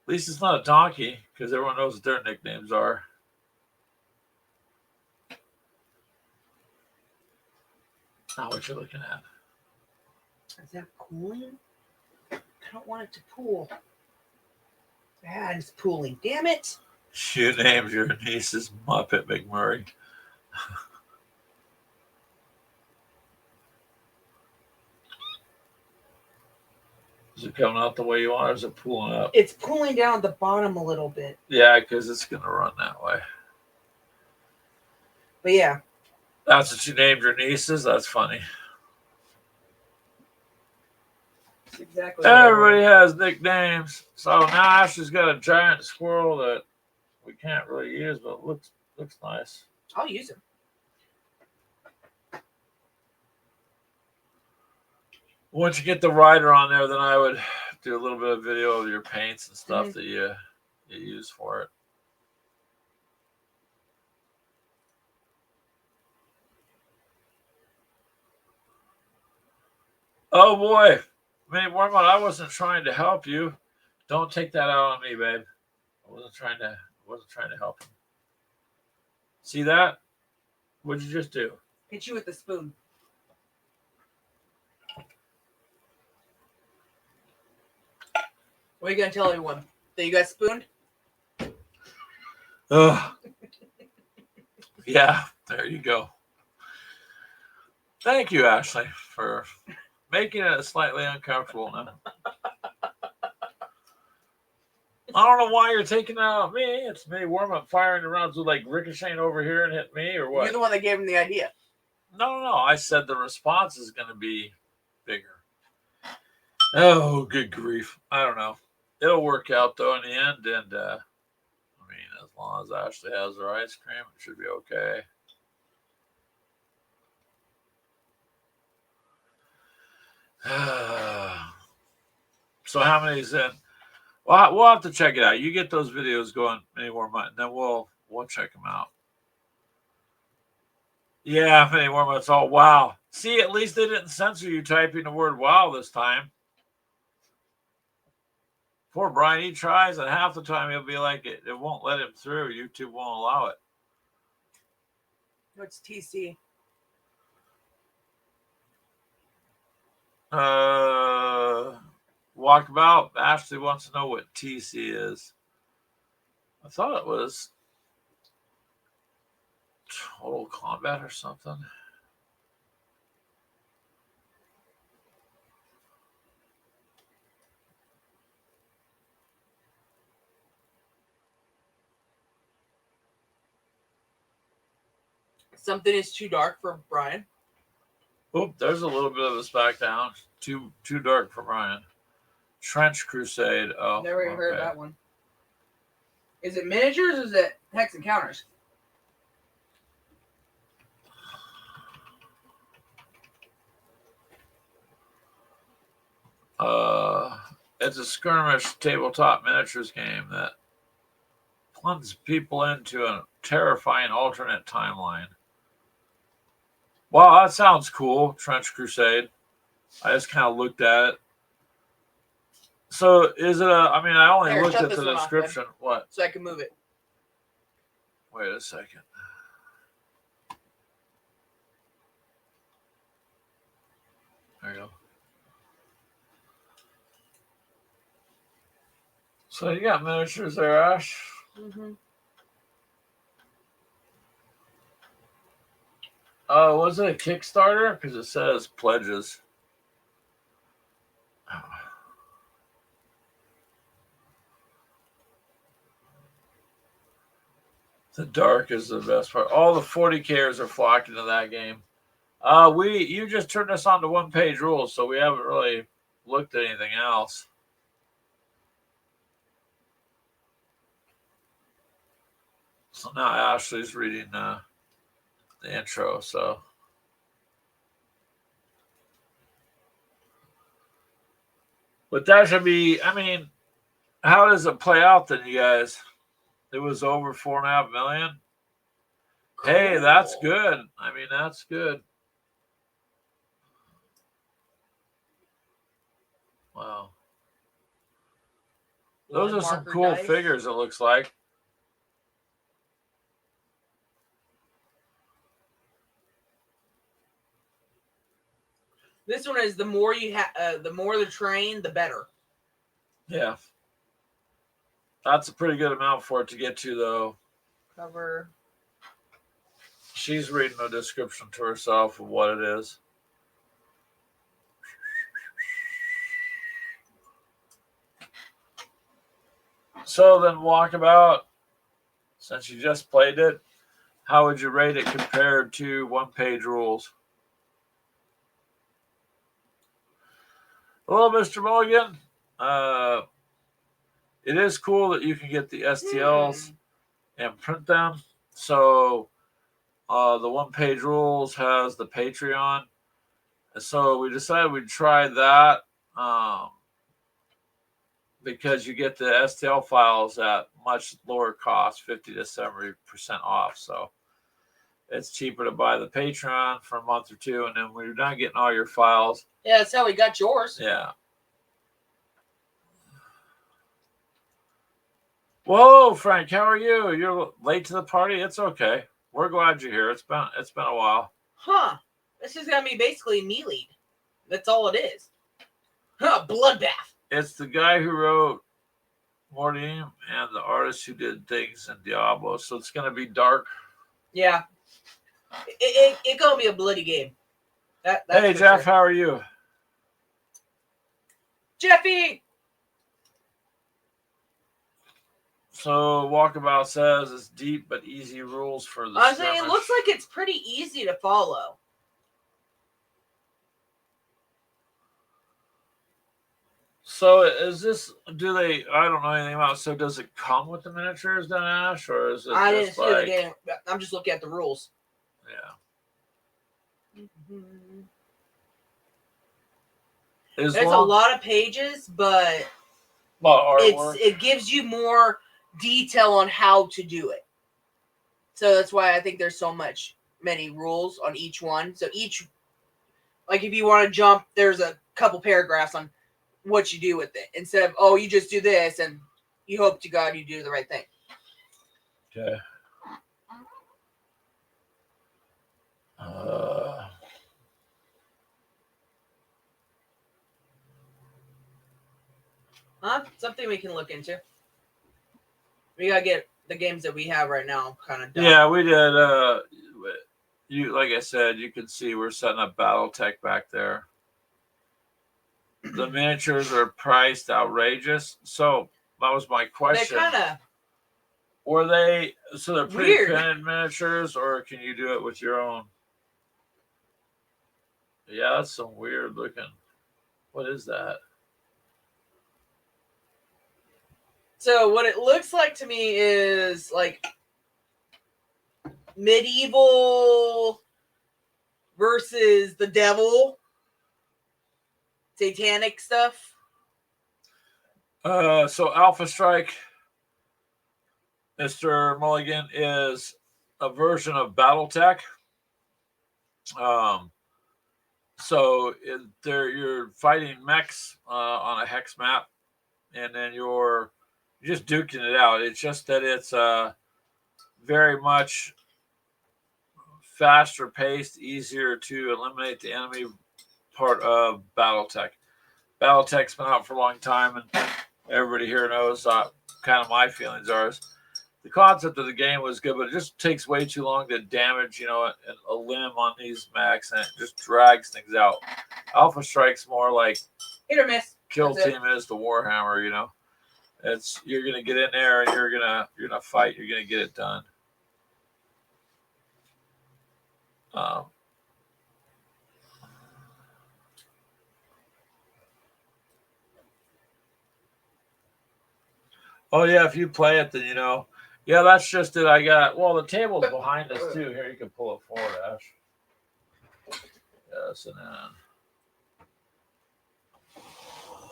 S1: least it's not a donkey, because everyone knows what their nicknames are. Not what you're looking at.
S2: Is that pooling? I don't want it to pool. Bad, it's pooling. Damn it.
S1: You named your niece's Muppet McMurray. Is it coming out the way you want, or is it pulling up?
S2: It's pulling down at the bottom a little bit.
S1: Yeah, because it's going to run that way.
S2: But yeah.
S1: That's what you named your nieces? That's funny.
S2: That's exactly.
S1: Everybody has nicknames. So now Ashley's got a giant squirrel that we can't really use, but it looks nice.
S2: I'll use him.
S1: Once you get the rider on there, then I would do a little bit of video of your paints and stuff that you use for it. Oh boy, Maybe Wormwood, I wasn't trying to help you. Don't take that out on me, babe. I wasn't trying to help him. See that? What'd you just do?
S2: Hit you with the spoon. What are you gonna tell everyone? That you got spooned?
S1: Ugh. Yeah, there you go. Thank you, Ashley, for making it slightly uncomfortable now. I don't know why you're taking it out on me. It's me warm up firing the rounds with like ricocheting over here and hit me or what?
S2: You're the one that gave him the idea.
S1: No. I said the response is going to be bigger. Oh, good grief. I don't know. It'll work out though in the end. And I mean, as long as Ashley has her ice cream, it should be okay. So how many is in? Well, we'll have to check it out. You get those videos going any more months, and then we'll check them out. Yeah, if any more months. Oh, wow. See, at least they didn't censor you typing the word wow this time. Poor Brian, he tries, and half the time he'll be like, it won't let him through. YouTube won't allow it.
S2: What's TC?
S1: Walkabout. Ashley wants to know what TC is. I thought it was Total Combat or something.
S2: Something is too dark for Brian.
S1: Oop, there's a little bit of a back down. Too dark for Brian. Trench Crusade. Oh,
S2: never even heard of that one. Is it miniatures or is it Hex Encounters?
S1: It's a skirmish tabletop miniatures game that plunges people into a terrifying alternate timeline. Wow, that sounds cool, Trench Crusade. I just kind of looked at it. So is it I only looked at the description. What?
S2: So I can move it.
S1: Wait a second. There you go. So you got miniatures there, Ash?
S2: Mm-hmm.
S1: Was it a Kickstarter? Because it says pledges. The dark is the best part. All the 40Kers are flocking to that game. You just turned us on to one-page rules, so we haven't really looked at anything else. So now Ashley's reading the intro, so. But that should be, how does it play out then, you guys? It was over 4.5 million. Cool. Hey, that's good. That's good. Wow. Those are some cool figures, it looks like.
S2: This one is the more you have, the more the train, the better.
S1: Yeah. That's a pretty good amount for it to get to, though.
S2: Cover.
S1: She's reading the description to herself of what it is. So then, Walkabout, since you just played it, how would you rate it compared to one-page rules? Hello, Mr. Mulligan. It is cool that you can get the STLs and print them. So the one-page rules has the Patreon. So we decided we'd try that because you get the STL files at much lower cost, 50 to 70% off. So it's cheaper to buy the Patreon for a month or two, and then when you're done getting all your files.
S2: Yeah, that's how we got yours.
S1: Yeah. Whoa, Frank, how are you? You're late to the party. It's okay. We're glad you're here. It's been a while.
S2: Huh? This is gonna be basically me lead. That's all it is. Huh? Bloodbath.
S1: It's the guy who wrote Mordium and the artist who did things in Diablo. So it's gonna be dark.
S2: Yeah. It gonna be a bloody game. That's
S1: hey, Jeff,
S2: sure.
S1: how are you?
S2: Jeffy.
S1: So Walkabout says it's deep but easy rules for the
S2: I'm saying it looks like it's pretty easy to follow.
S1: So is this? Do they? I don't know anything about it. So does it come with the miniatures, then, Ash, or is it?
S2: I didn't
S1: just
S2: see the game. I'm just looking at the rules.
S1: Yeah.
S2: Mm-hmm.
S1: There's
S2: a lot of pages, but it gives you more detail on how to do it. So that's why I think there's many rules on each one. So each, like if you want to jump, there's a couple paragraphs on what you do with it instead of, oh, you just do this and you hope to God you do the right thing.
S1: Okay.
S2: Something we can look into. We gotta get the games that we have right now kind of done.
S1: Yeah, we did. You, like I said, you can see we're setting up BattleTech back there. The miniatures are priced outrageous. So that was my question.
S2: They kind of.
S1: Were they? So they're pre-printed miniatures, or can you do it with your own? Yeah, that's some weird looking. What is that?
S2: So what it looks like to me is like medieval versus the devil, satanic stuff.
S1: So Alpha Strike, Mr. Mulligan, is a version of BattleTech. So you're fighting mechs on a hex map, and then you're just duking it out. It's just that it's very much faster paced, easier to eliminate the enemy part of BattleTech. BattleTech's been out for a long time, and everybody here knows kind of my feelings are. The concept of the game was good, but it just takes way too long to damage, a limb on these mechs, and it just drags things out. Alpha Strike's more like
S2: hit or miss.
S1: Kill Team is the Warhammer, It's you're gonna get in there and you're gonna fight, you're gonna get it done. Oh yeah, if you play it, then yeah, that's just it. I got the table's behind us too. Here, you can pull it forward, Ash. Yes, and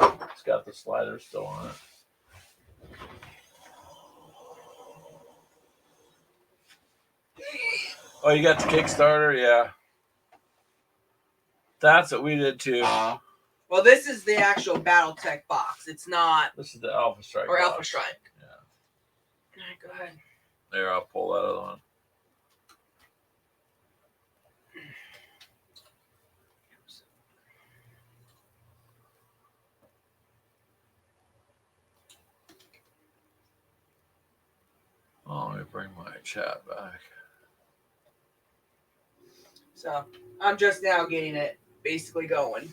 S1: then it's got the sliders still on it. Oh, you got the Kickstarter? Yeah. That's what we did too.
S2: Well, this is the actual BattleTech box. It's not.
S1: This is the Alpha Strike.
S2: Or box. Alpha Strike.
S1: Yeah.
S2: All right, go ahead.
S1: There, I'll pull that other one. Oh, let me bring my chat back.
S2: So, I'm just now getting it basically going.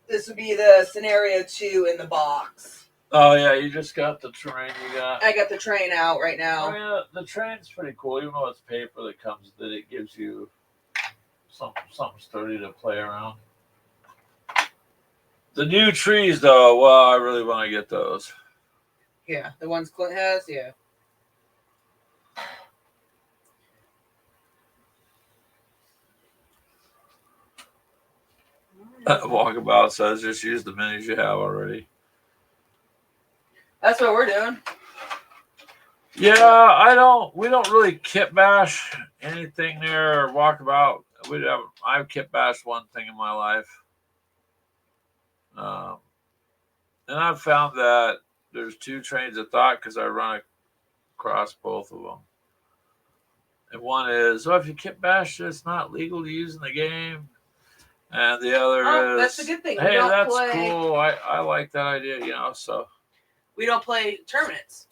S2: This would be the scenario 2 in the box.
S1: Oh, yeah, you just got the terrain
S2: I got the train out right now.
S1: Oh, yeah, the train's pretty cool. Even though it's paper that comes with it, it gives you something sturdy to play around. The new trees, though, well, I really want to get those.
S2: Yeah, the ones Clint has, yeah.
S1: Walkabout says just use the minis you have already.
S2: That's what we're doing.
S1: Yeah, we don't really kit bash anything there or Walkabout. I've kit bashed one thing in my life. And I've found that there's two trains of thought because I run across both of them. And one is, if you kit bash, it's not legal to use in the game. And the other is,
S2: that's a good thing.
S1: Hey, that's cool. I like that idea, so.
S2: We don't play tournaments.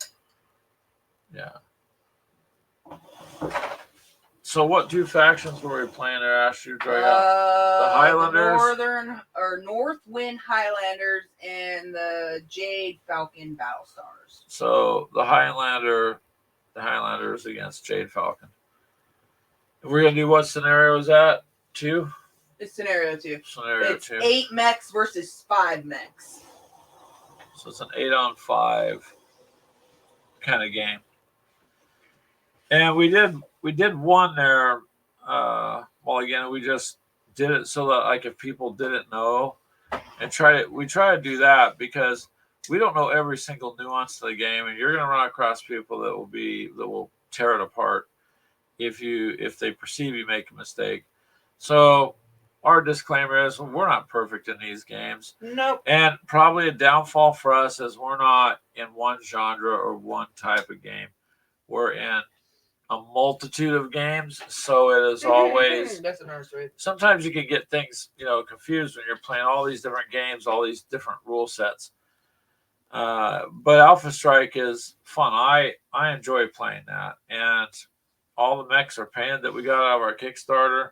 S1: Yeah. So what two factions were we playing there, Ash? You the Highlanders?
S2: The Northwind Highlanders and the Jade Falcon Battlestars.
S1: So the Highlanders against Jade Falcon. We're gonna do what scenario is that? 2?
S2: It's scenario 2.
S1: It's 2.
S2: 8 mechs versus 5 mechs.
S1: So it's an 8-on-5 kind of game. And we did one there. Well, again, we just did it so that, like, if people didn't know, and we try to do that because we don't know every single nuance of the game, and you're going to run across people that will tear it apart if they perceive you make a mistake. So our disclaimer is we're not perfect in these games.
S2: Nope.
S1: And probably a downfall for us is we're not in one genre or one type of game. We're in a multitude of games, so it is always.
S2: That's another story.
S1: Sometimes you can get things, confused when you're playing all these different games, all these different rule sets. But Alpha Strike is fun. I enjoy playing that, and all the mechs are painted that we got out of our Kickstarter.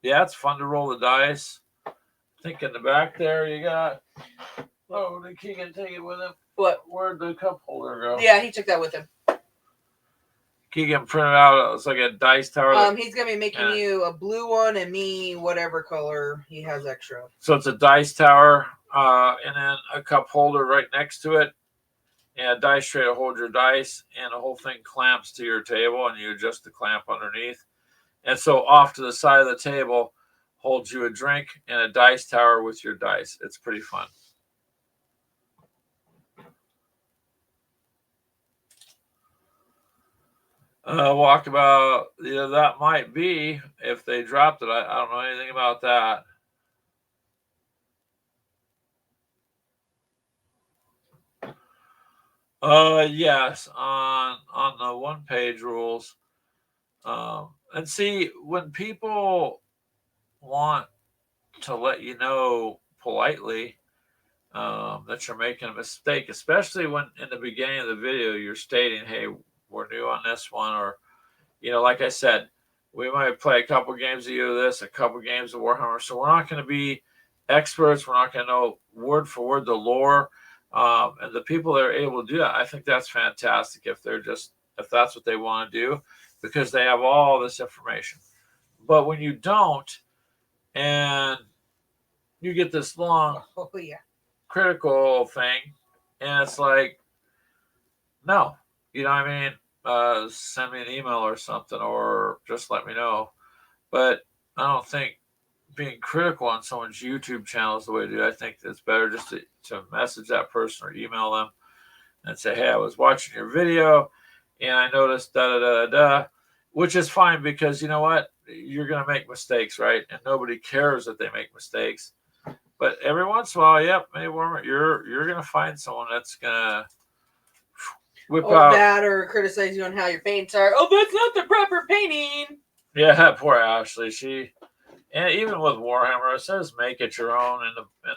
S1: Yeah, it's fun to roll the dice. I think in the back there you got. Oh, did Keegan take it with him?
S2: What?
S1: Where'd the cup holder go?
S2: Yeah, he took that with him.
S1: Keegan printed out. It's like a dice tower.
S2: He's gonna be making you a blue one and me whatever color he has extra.
S1: So it's a dice tower, and then a cup holder right next to it, and a dice tray to hold your dice, and the whole thing clamps to your table, and you adjust the clamp underneath. And so off to the side of the table holds you a drink and a dice tower with your dice. It's pretty fun. Walk about, that might be if they dropped it. I don't know anything about that. Yes, on the 1-page rules. And see, when people want to let you know politely that you're making a mistake, especially when in the beginning of the video you're stating, hey, we're new on this one, or, like I said, we might play a couple games of this, a couple games of Warhammer, so we're not going to be experts. We're not going to know word for word the lore. And the people that are able to do that, I think that's fantastic if that's what they want to do, because they have all this information. But when you don't, and you get this long critical thing, and it's like, no, you know what I mean? Send me an email or something, or just let me know. But I don't think being critical on someone's YouTube channel is the way to do it. I think it's better just to message that person or email them and say, hey, I was watching your video and I noticed da-da-da-da-da, which is fine because you know what? You're going to make mistakes, right? And nobody cares that they make mistakes. But every once in a while, you're going to find someone that's going to whip out
S2: that or criticize you on how your paints are. Oh, that's not the proper painting.
S1: Yeah, poor Ashley. And even with Warhammer, it says make it your own in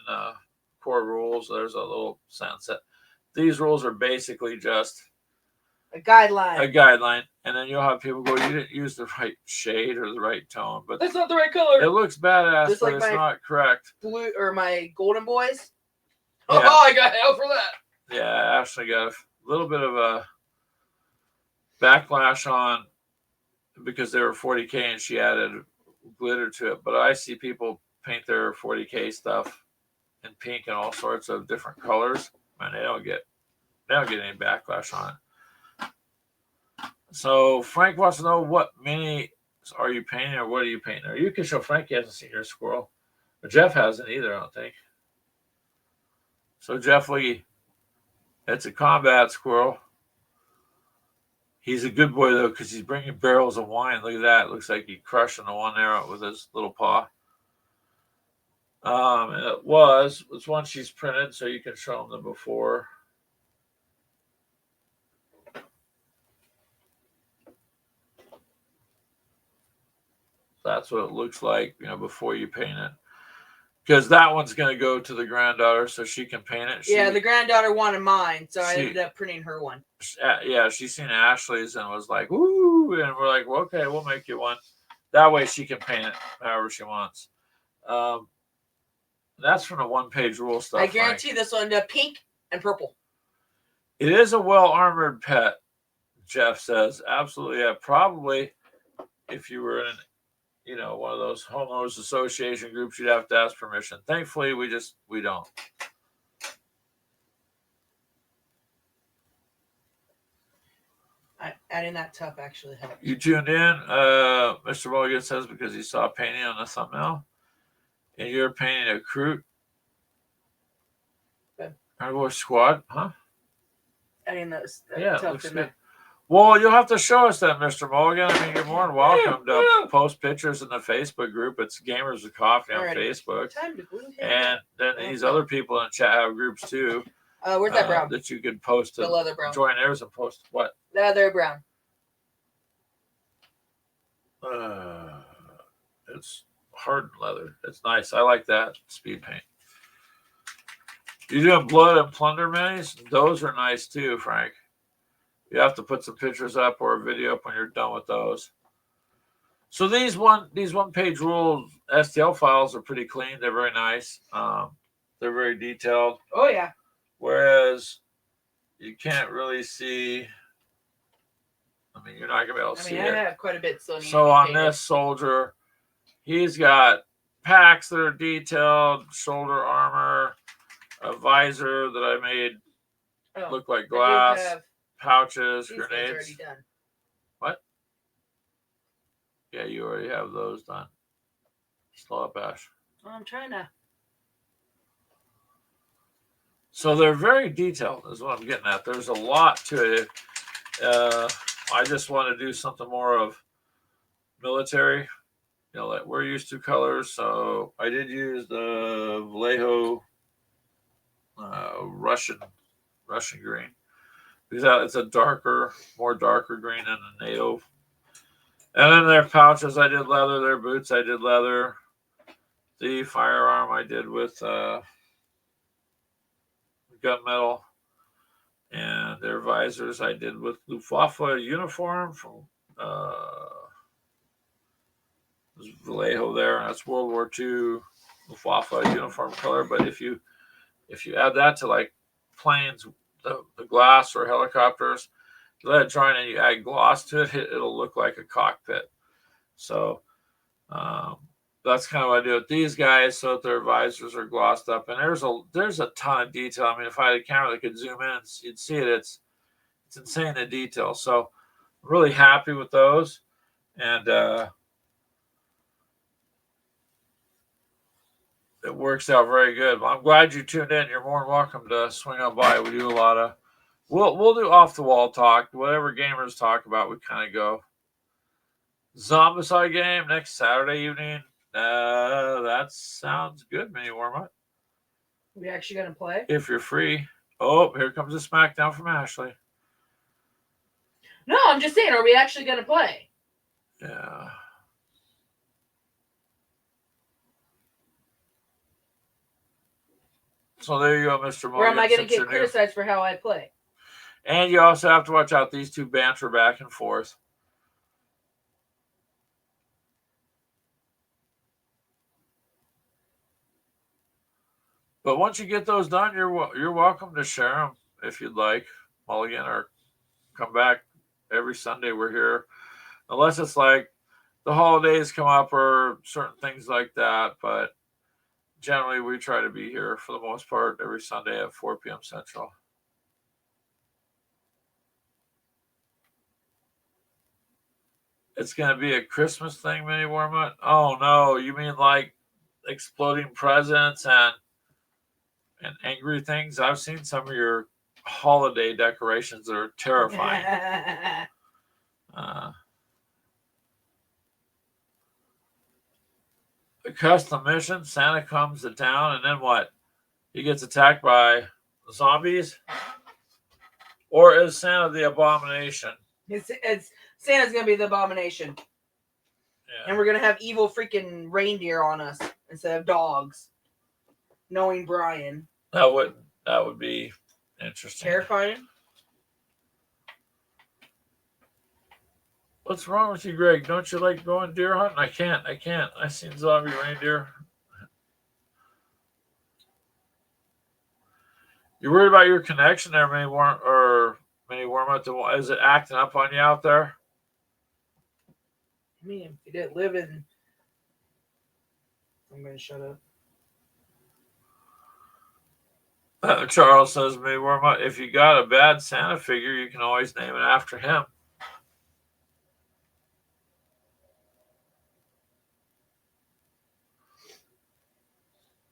S1: the core rules. There's a little sentence that these rules are basically just
S2: a guideline.
S1: And then you'll have people go, you didn't use the right shade or the right tone, but
S2: that's not the right color.
S1: It looks badass, but it's not correct.
S2: Blue or my Golden Boys.
S1: Yeah.
S2: Oh, I got hell for that.
S1: Yeah, Ashley got a little bit of a backlash on because they were 40K and she added glitter to it. But I see people paint their 40K stuff in pink and all sorts of different colors, and they don't get any backlash on it. So Frank wants to know what minis are you painting, or what are you painting? Or you can show Frank. He hasn't seen your squirrel, but Jeff hasn't either, I don't think. So Jeff Lee, it's a combat squirrel. He's a good boy though, because he's bringing barrels of wine. Look at that. It looks like he's crushing the one there with his little paw. And it's one she's printed, so you can show them the before. That's what it looks like, before you paint it. Because that one's going to go to the granddaughter so she can paint it.
S2: The granddaughter wanted mine, so I ended up printing her one.
S1: Yeah, she's seen Ashley's and was like, "Woo!" And we're like, well, "Okay, we'll make you one." That way she can paint it however she wants. That's from the one-page rule stuff.
S2: I guarantee this one pink and purple.
S1: It is a well-armored pet, Jeff says. Absolutely, yeah. Probably if you were in one of those homeowners association groups, you'd have to ask permission. Thankfully, we don't.
S2: Adding that tuff actually helped.
S1: You tuned in, Mr. Mulligan says, because he saw a painting on the thumbnail, and you're painting a Kroot Carnivore Squad, huh?
S2: Adding those.
S1: Yeah, it looks good. Well, you'll have to show us that, Mr. Mulligan. I mean, you're more than welcome to post pictures in the Facebook group. It's Gamers with Coffee on Facebook. And then these other people in the chat have groups too.
S2: Where's that brown?
S1: That you could post to
S2: the leather brown.
S1: Join theirs and post what?
S2: Leather brown.
S1: It's hardened leather. It's nice. I like that speed paint. You doing blood and plunder minis? Those are nice too, Frank. You have to put some pictures up or a video up when you're done with those. So these one-page rule STL files are pretty clean. They're very nice. They're very detailed.
S2: Oh yeah.
S1: Whereas you can't really see. I mean, you're not gonna be able to see it.
S2: I have quite a bit still.
S1: So on this soldier, he's got packs that are detailed, shoulder armor, a visor that I made look like glass. Pouches, grenades.
S2: Done.
S1: What? Yeah, you already have those done. Slow up, Ash.
S2: Well, I'm trying to.
S1: So they're very detailed, is what I'm getting at. There's a lot to it. I just want to do something more of military. Like we're used to colors, so I did use the Vallejo Russian green. Because it's a more darker green than the NATO. And then their pouches, I did leather. Their boots, I did leather. The firearm, I did with gunmetal. And their visors, I did with Luftwaffe uniform from Vallejo there. And that's World War II Luftwaffe uniform color. But if you add that to like planes, the glass or helicopters, you let it dry and you add gloss to it, it'll look like a cockpit. So that's kind of what I do with these guys, so that their visors are glossed up. And there's a ton of detail. I mean, if I had a camera that could zoom in, you'd see it. It's insane, the detail. So I'm really happy with those. And it works out very good. Well, I'm glad you tuned in. You're more than welcome to swing on by. We do a lot of we'll do off the wall talk. Whatever gamers talk about, we kind of go. Zombicide game next Saturday evening. That sounds good, Mini Warm-Up.
S2: We actually gonna play?
S1: If you're free. Oh, here comes a smackdown from Ashley.
S2: No, I'm just saying, are we actually gonna play?
S1: Yeah. So there you go, Mr. Morgan.
S2: Or am I going to get criticized for how I play?
S1: And you also have to watch out. These two banter back and forth. But once you get those done, you're welcome to share them if you'd like, Mulligan, or come back every Sunday. We're here, unless it's like the holidays come up or certain things like that. But generally, we try to be here for the most part every Sunday at 4 p.m. Central. It's going to be a Christmas thing, Mini Warm-Up? Oh, no. You mean like exploding presents and angry things? I've seen some of your holiday decorations that are terrifying. a custom mission. Santa comes to town, and then what? He gets attacked by zombies, or is Santa the abomination?
S2: It's Santa's gonna be the abomination, and we're gonna have evil freaking reindeer on us instead of dogs. Knowing Brian,
S1: that would be interesting.
S2: Terrifying.
S1: What's wrong with you, Greg? Don't you like going deer hunting? I can't. I seen zombie reindeer. You worried about your connection there, Mini Worm? Is it acting up on you out there?
S2: I mean, if you didn't live in... I'm going to shut up.
S1: Charles says, Mini Worm, if you got a bad Santa figure, you can always name it after him.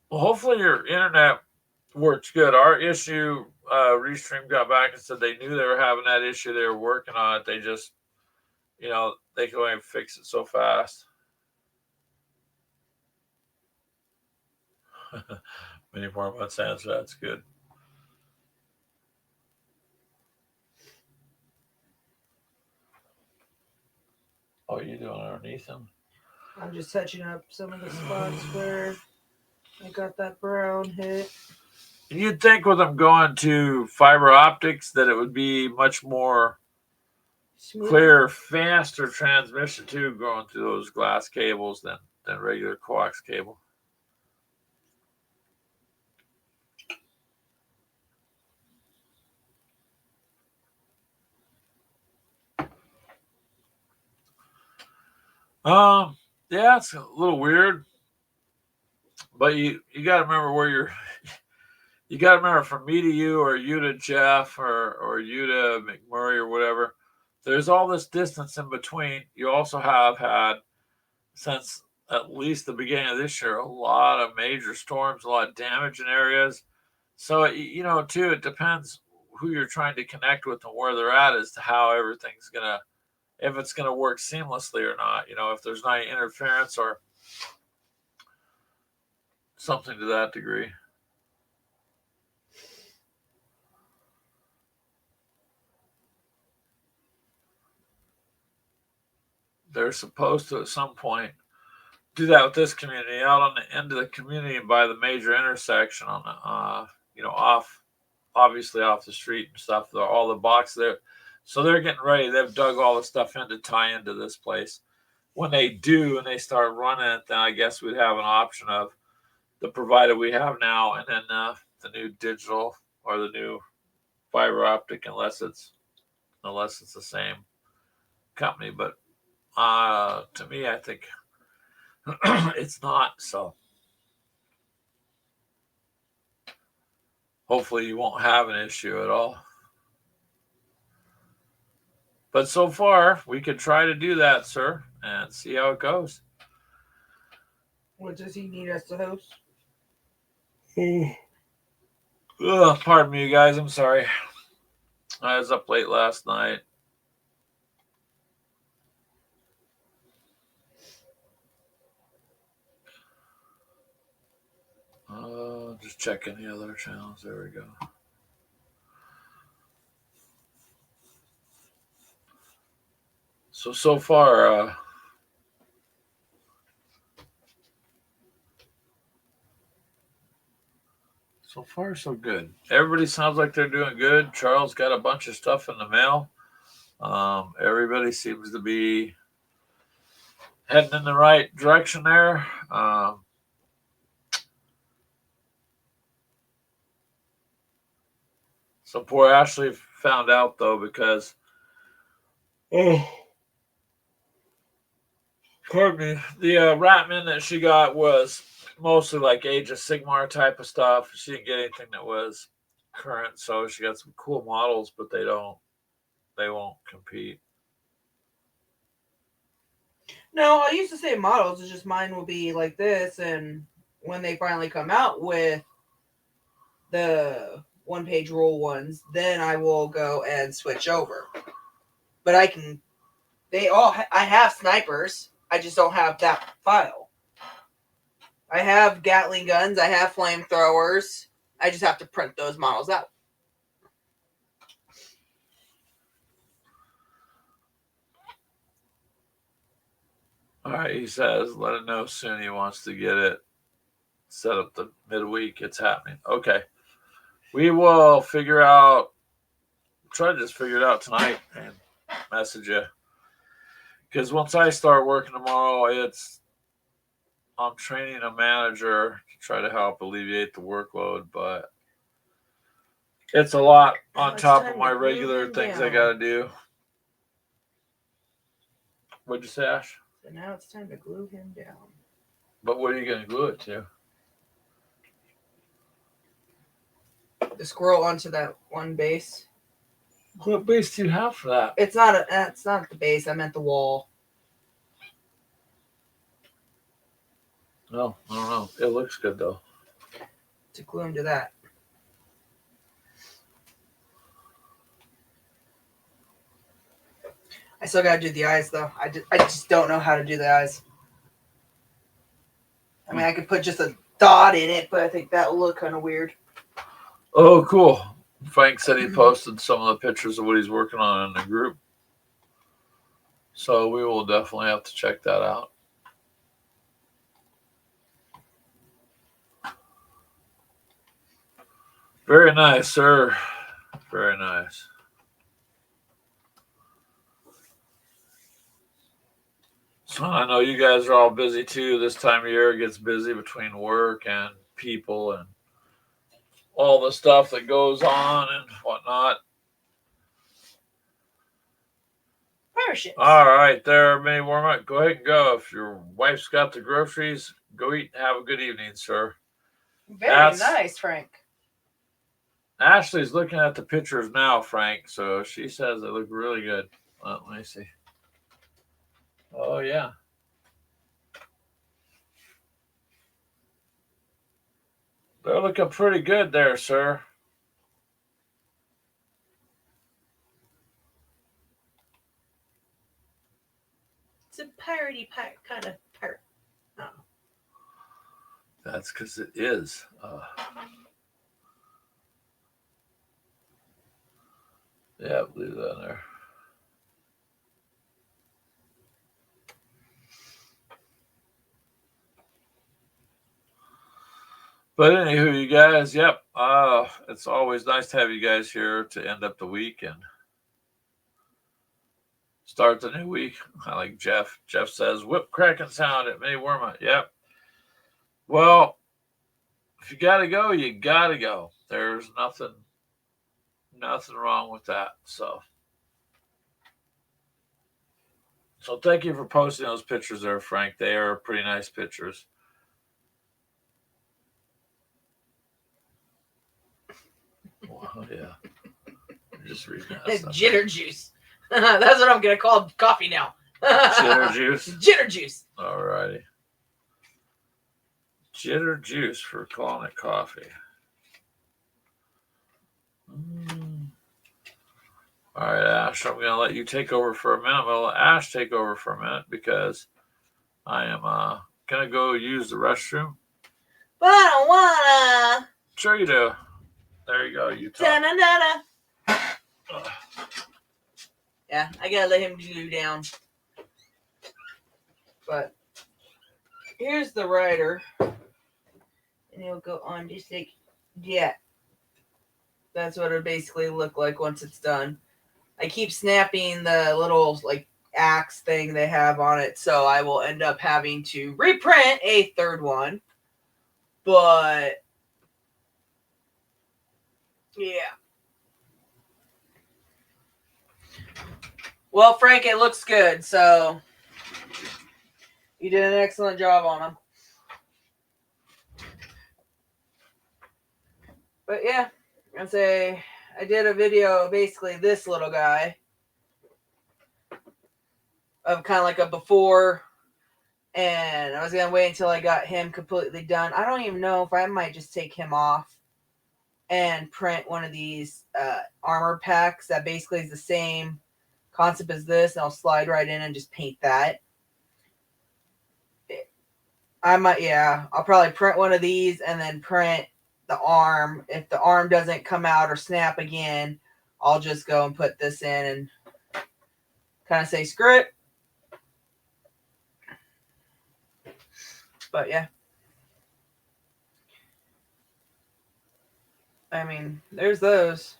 S1: Well, hopefully your internet works good. Our issue, Restream got back and said they knew they were having that issue. They were working on it. They just, they can only fix it so fast. Many more about Santa. That's good. Oh, you doing underneath him?
S2: I'm just touching up some of the spots where I got that brown hit.
S1: You'd think with them going to fiber optics that it would be much more clear, faster transmission too, going through those glass cables than regular coax cable. Yeah, it's a little weird, but you got to remember where you're. You got to remember, from me to you, or you to Jeff, or you to McMurray, or whatever. There's all this distance in between. You also have had, since at least the beginning of this year, a lot of major storms, a lot of damage in areas. So, too, it depends who you're trying to connect with and where they're at as to how everything's going to, if it's going to work seamlessly or not. If there's not any interference or something to that degree. They're supposed to, at some point, do that with this community, out on the end of the community by the major intersection on the, obviously off the street and stuff. All the boxes there. So they're getting ready. They've dug all the stuff in to tie into this place. When they do and they start running it, then I guess we'd have an option of the provider we have now, and then the new digital or the new fiber optic, unless it's the same company. But to me, I think it's not. So hopefully you won't have an issue at all. But so far, we could try to do that, sir, and see how it goes.
S2: What does he need us to host?
S1: Pardon me, guys. I'm sorry. I was up late last night. Just checking the other channels. There we go. So far, so good. Everybody sounds like they're doing good. Charles got a bunch of stuff in the mail. Everybody seems to be heading in the right direction there. So poor Ashley found out, though, because pardon me, the Ratman that she got was mostly like Age of Sigmar type of stuff. She didn't get anything that was current, so she got some cool models, but they won't compete.
S2: No, I used to say models. It's just mine will be like this, and when they finally come out with the one-page rule ones, then I will go and switch over. But I have snipers. I just don't have that file. I have Gatling guns. I have flamethrowers. I just have to print those models out.
S1: All right, he says, let him know soon he wants to get it set up the midweek. It's happening. Okay. We will figure out, try to just figure it out tonight and message you. Because once I start working tomorrow, I'm training a manager to try to help alleviate the workload, but it's a lot on top of my regular things I got to do. What'd you say, Ash?
S2: So now it's time to glue him down.
S1: But what are you going to glue it to?
S2: The squirrel onto that one base.
S1: What base do you have for that?
S2: It's not the base. I meant the wall.
S1: No, I don't know. It looks good though.
S2: To glue him to that. I still gotta do the eyes though. I just don't know how to do the eyes. I mean, I could put just a dot in it, but I think that will look kind of weird.
S1: Oh, cool. Frank said he posted some of the pictures of what he's working on in the group. So we will definitely have to check that out. Very nice, sir. Very nice. So I know you guys are all busy too. This time of year it gets busy between work and people and all the stuff that goes on and whatnot.
S2: Parachutes.
S1: All right, there, May Warmup. Go ahead and go. If your wife's got the groceries, go eat and have a good evening, sir.
S2: Very nice, Frank.
S1: Ashley's looking at the pictures now, Frank, so she says they look really good. Let me see. Oh, yeah. They're looking pretty good there, sir.
S2: It's a piratey kind of pirate. Oh.
S1: That's because it is. Yeah, leave that in there. But anywho, you guys, yep. It's always nice to have you guys here to end up the week and start the new week. I like Jeff. Jeff says, whip cracking sound at May Worma. Yep. Well, if you gotta go, you gotta go. There's nothing wrong with that. So thank you for posting those pictures there, Frank. They are pretty nice pictures. Well, yeah. Just reading that.
S2: Jitter juice. That's what I'm gonna call coffee now.
S1: Jitter juice.
S2: Jitter juice.
S1: All righty. Jitter juice for calling it coffee. All right, Ash, I'm going to let you take over for a minute. I'm going to let Ash take over for a minute because I am going to go use the restroom.
S2: But I don't wanna.
S1: Sure you do. There you go. You talk.
S2: Yeah, I gotta let him glue down. But here's the rider. And it'll go on just like that. That's what it'll basically look like once it's done. I keep snapping the little like axe thing they have on it, so I will end up having to reprint a third one. But yeah. Well, Frank, it looks good, so you did an excellent job on them. But yeah, I'd say I did a video of basically this little guy of kind of like a before, and I was going to wait until I got him completely done. I don't even know if I might just take him off and print one of these armor packs that basically is the same concept as this, and I'll slide right in and just paint that. I might, yeah. I'll probably print one of these and then print the arm. If the arm doesn't come out or snap again, I'll just go and put this in and kind of say screw it. But yeah. I mean, there's those.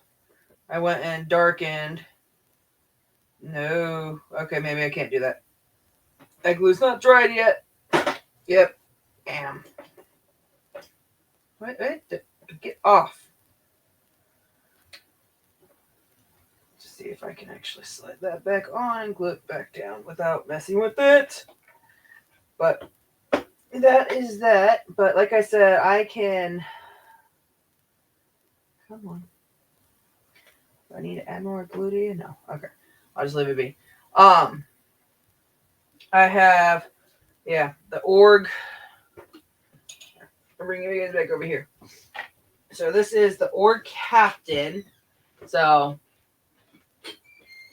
S2: I went and darkened. No. Okay, maybe I can't do that. That glue's not dried yet. Yep. Damn. Wait. Get off. Let's see if I can actually slide that back on and glue it back down without messing with it. But that is that. But like I said, I can... Come on. Do I need to add more glue to you? No. Okay. I'll just leave it be. I have, the org. I'm bringing you guys back over here. So this is the org captain. So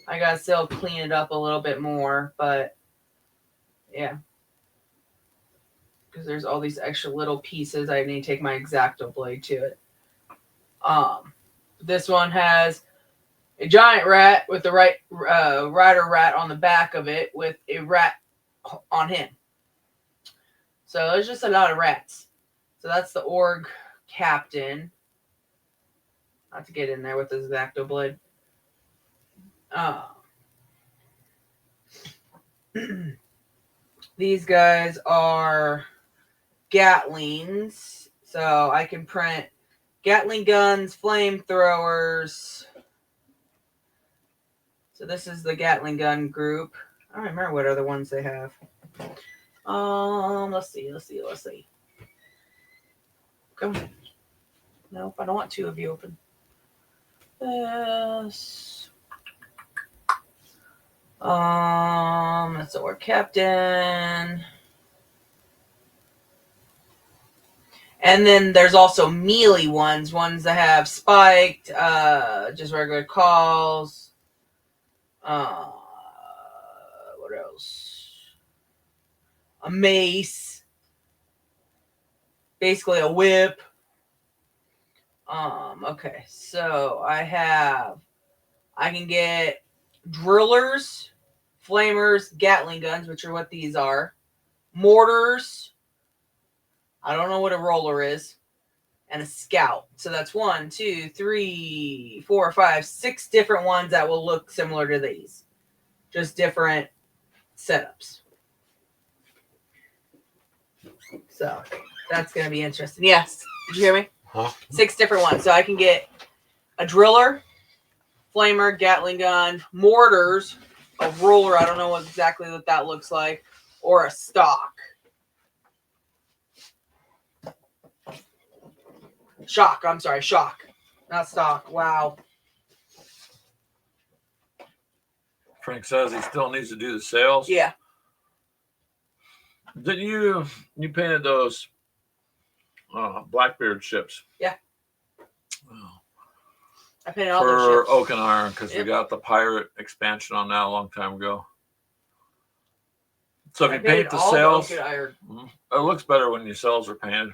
S2: I gotta still clean it up a little bit more, but yeah. Because there's all these extra little pieces. I need to take my X-Acto blade to it. This one has a giant rat with the rider rat on the back of it with a rat on him. So there's just a lot of rats. So that's the org captain. Not to get in there with this X-Acto blade. These guys are Gatlings. So I can print Gatling guns, flamethrowers. So this is the Gatling gun group. I don't remember what other ones they have. Let's see. Come on. Nope, I don't want two of you open. Yes. That's our captain. And then there's also melee ones that have spiked, just regular calls. What else? A mace. Basically a whip. Okay, so I can get drillers, flamers, Gatling guns, which are what these are, mortars, I don't know what a roller is, and a scout. So that's 1, 2, 3, 4, 5, 6 different ones that will look similar to these. Just different setups. So that's going to be interesting. Yes. Did you hear me?
S1: Huh?
S2: 6 different ones. So I can get a driller, flamer, Gatling gun, mortars, a roller, I don't know exactly what that looks like, or a stock. Shock, not stock. Wow.
S1: Frank says he still needs to do the sails.
S2: Yeah.
S1: Didn't you painted those Blackbeard ships?
S2: Yeah.
S1: Oh.
S2: I painted all those
S1: for
S2: ships.
S1: Oak and Iron because we got the pirate expansion on that a long time ago. So if you paint the sails, it looks better when your sails are painted.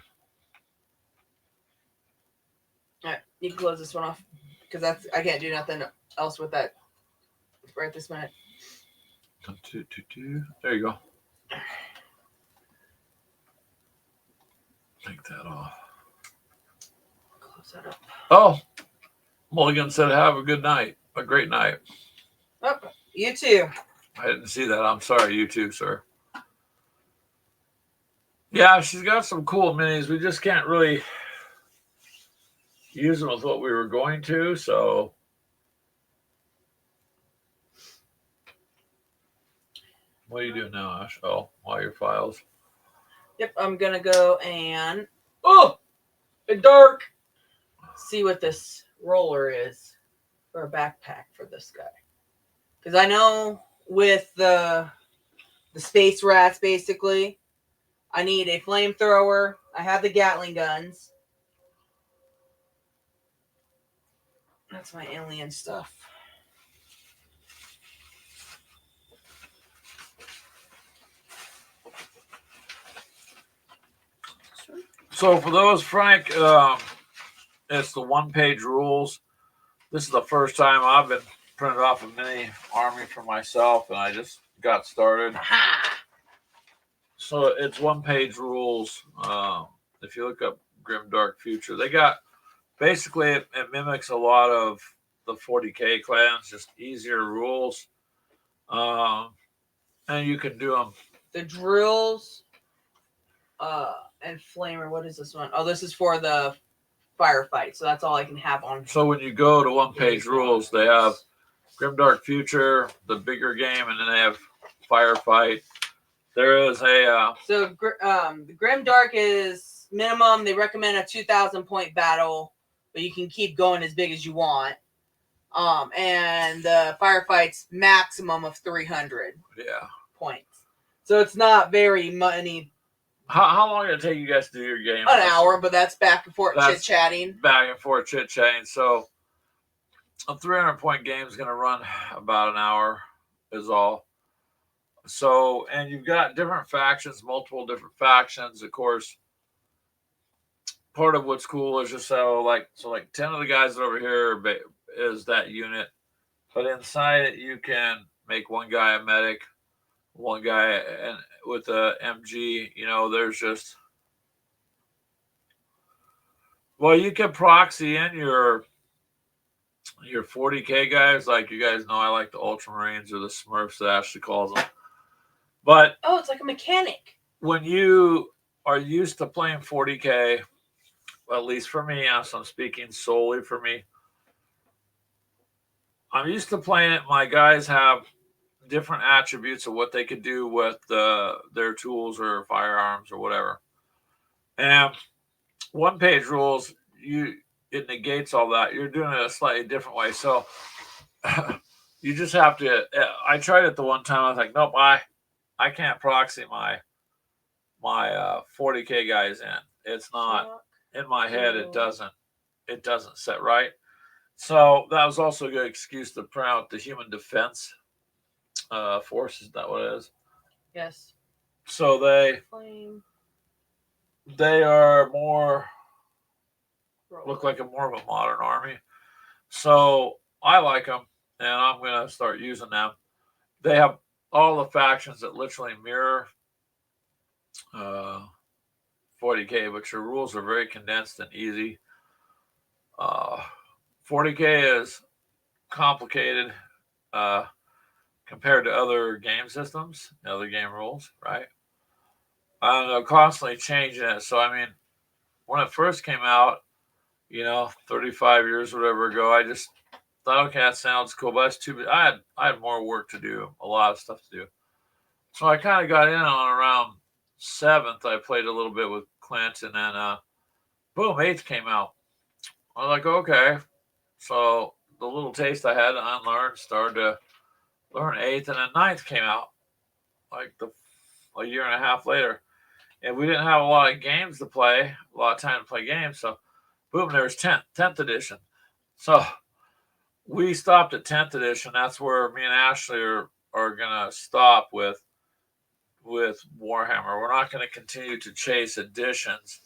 S2: All right, you can close this one off because I can't do nothing else with that right this minute.
S1: There you go. Take that off.
S2: Close that up.
S1: Oh, Mulligan said, "Have a good night, a great night."
S2: Oh, you too.
S1: I didn't see that. I'm sorry, you too, sir. Yeah, she's got some cool minis. We just can't really use them with what we were going to, so. What are you doing now, Ash? Oh, all your files.
S2: Yep, I'm gonna go and dark. See what this roller is for a backpack for this guy. Because I know with the space rats, basically, I need a flamethrower. I have the Gatling guns. That's my alien stuff.
S1: So for those, Frank, it's the one-page rules. This is the first time I've been printed off a mini army for myself, and I just got started. So it's one-page rules. If you look up Grim Dark Future, they got basically it mimics a lot of the 40k clans, just easier rules, and you can do them.
S2: The drills, and flamer. What is this one? Oh, this is for the firefight. So that's all I can have on.
S1: So when you go to one-page rules, they have Grimdark Future, the bigger game, and then they have Firefight. There is a
S2: so the Grimdark is minimum. They recommend a 2,000 point battle, but you can keep going as big as you want. And the Firefight's maximum of 300 points. So it's not very many.
S1: How long did it take you guys to do your game?
S2: An hour, but that's back and forth chit-chatting.
S1: Back and forth chit-chatting. So a 300-point game is going to run about an hour is all. So, and you've got different factions, multiple different factions. Of course, part of what's cool is just like 10 of the guys over here is that unit. But inside it, you can make one guy a medic, one guy and with a MG. You know, there's just, well, you can proxy in your 40k guys. Like you guys know, I like the Ultramarines or the Smurfs that Ashley calls them. But
S2: it's like a mechanic.
S1: When you are used to playing 40k, at least for me, I'm speaking solely for me. I'm used to playing it. My guys have different attributes of what they could do with their tools or firearms or whatever. And one-page rules, it negates all that. You're doing it a slightly different way. So you just have to. I tried it the one time. I was like, nope, I can't proxy my 40k guys in. It's not in my head. It doesn't set right. So that was also a good excuse to print out the human defense force. Is that what it is?
S2: Yes.
S1: So they are more look like more of a modern army. So I like them, and I'm going to start using them. They have all the factions that literally mirror 40k, but your rules are very condensed and easy. 40k is complicated compared to other game systems, other game rules, right? And they're constantly changing it. So, I mean, when it first came out, 35 years or whatever ago, I just thought, okay, that sounds cool, but that's too bad. I had more work to do, a lot of stuff to do. So I kind of got in on around 7th. I played a little bit with Clint, and then boom, 8th came out. I was like, okay. So the little taste I had to unlearn started to learn 8th, and then 9th came out like a year and a half later. And we didn't have a lot of games to play, a lot of time to play games. So boom, there's 10th edition. So we stopped at 10th edition. That's where me and Ashley are going to stop with Warhammer. We're not going to continue to chase editions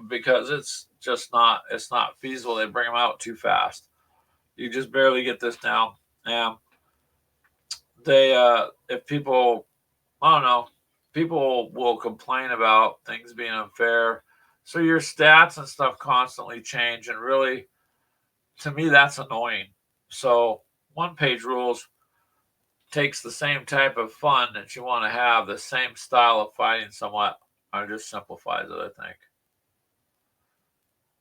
S1: because it's not feasible. They bring them out too fast. You just barely get this down. And if people, I don't know, people will complain about things being unfair. So your stats and stuff constantly change. And really, to me, that's annoying. So one-page rules takes the same type of fun that you want to have, the same style of fighting somewhat, and just simplifies it, I think.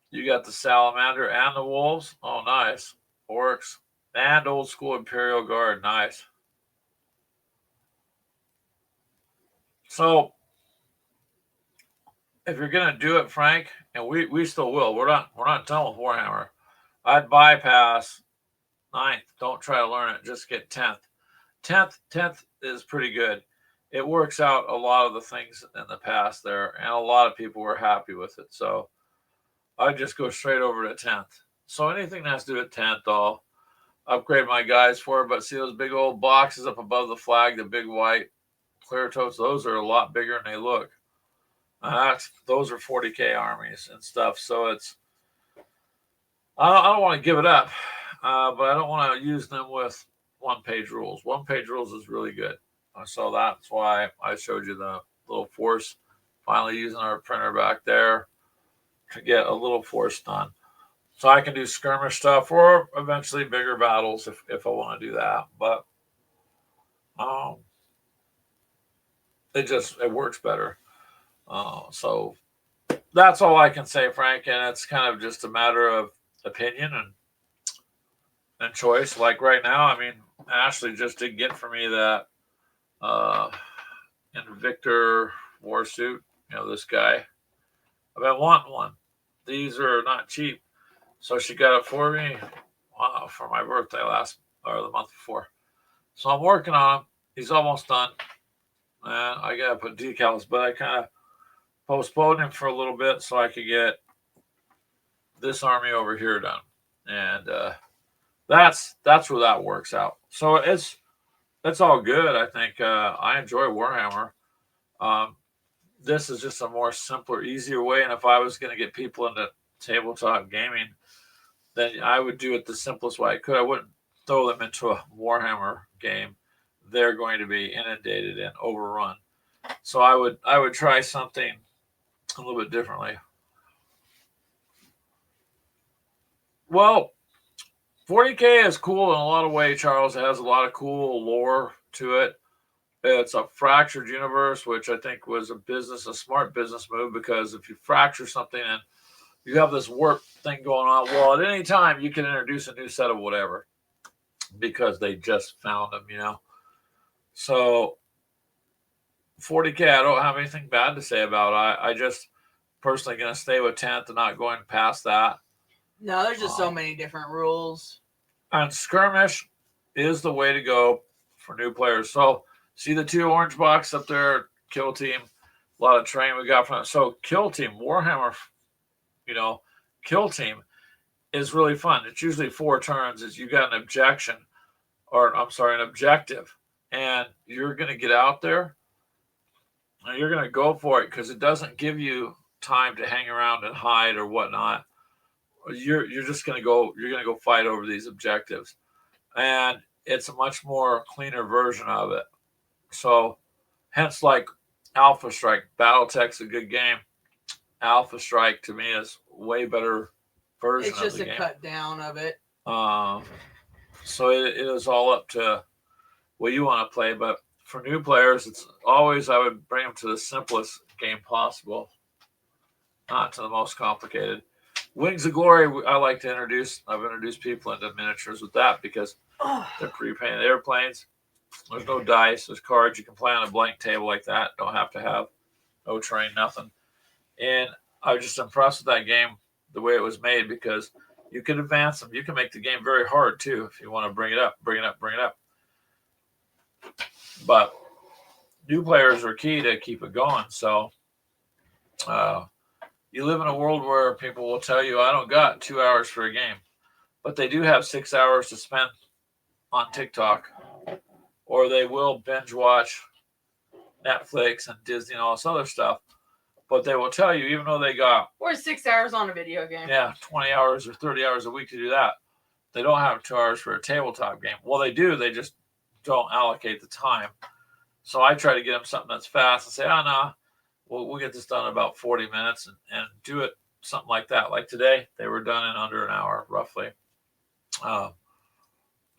S1: You got the Salamander and the Wolves. Oh, nice. Orcs and old school Imperial Guard. Nice. So if you're gonna do it, Frank, and we still will, we're not done with Warhammer. I'd bypass 9th. Don't try to learn it. Just get 10th. 10th is pretty good. It works out a lot of the things in the past there, and a lot of people were happy with it. So I'd just go straight over to 10th. So anything that has to do with 10th, I'll upgrade my guys for. But see those big old boxes up above the flag, the big white clear totes, those are a lot bigger than they look. Those are 40K armies and stuff. So I don't want to give it up, but I don't want to use them with one-page rules. One-page rules is really good. So that's why I showed you the little force. Finally using our printer back there to get a little force done. So I can do skirmish stuff or eventually bigger battles if I want to do that. But um, it works better. So that's all I can say, Frank. And it's kind of just a matter of opinion and choice. Like right now, I mean, Ashley just did get for me that uh, Invictor war suit. This guy. I've been wanting one. These are not cheap. So she got it for me for my birthday the month before. So I'm working on him. He's almost done. And I got to put decals, but I kind of postponed him for a little bit so I could get this army over here done. And that's where that works out. So it's all good. I think I enjoy Warhammer. This is just a more simpler, easier way. And if I was going to get people into tabletop gaming, then I would do it the simplest way I could. I wouldn't throw them into a Warhammer game. They're going to be inundated and overrun. So I would try something a little bit differently. Well, 40K is cool in a lot of ways, Charles. It has a lot of cool lore to it. It's a fractured universe, which I think was a smart business move, because if you fracture something and you have this warp thing going on, well, at any time you can introduce a new set of whatever, because they just found them. So 40K, I don't have anything bad to say about it. I just personally going to stay with 10th and not going past that.
S2: No, there's just so many different rules. And
S1: skirmish is the way to go for new players. So see the 2 orange box up there, Kill Team. A lot of training we got from it. So Kill Team, Warhammer, Kill Team is really fun. It's usually 4 turns. Is you got an objective, and you're going to get out there and you're going to go for it, because it doesn't give you time to hang around and hide or whatnot. You're just going to go. You're going to go fight over these objectives, and it's a much more cleaner version of it. So, hence, like Alpha Strike, BattleTech's a good game. Alpha Strike to me is way better version of the game.
S2: It's just a cut down of it.
S1: So it is all up to what you want to play. But for new players, it's always, I would bring them to the simplest game possible, not to the most complicated. Wings of Glory, I like to introduce. I've introduced people into miniatures with that, because they're pre-painted airplanes. There's no dice. There's cards. You can play on a blank table like that. Don't have to have no terrain, nothing. And I was just impressed with that game, the way it was made, because you can advance them. You can make the game very hard, too, if you want to bring it up. But new players are key to keep it going. So you live in a world where people will tell you, I don't got 2 hours for a game. But they do have 6 hours to spend on TikTok. Or they will binge watch Netflix and Disney and all this other stuff. But they will tell you, even though they got...
S2: Or 6 hours on a video game.
S1: Yeah, 20 hours or 30 hours a week to do that. They don't have 2 hours for a tabletop game. Well, they do. They just don't allocate the time. So I try to get them something that's fast and say, no, we'll get this done in about 40 minutes and do it something like that. Like today, they were done in under an hour, roughly. An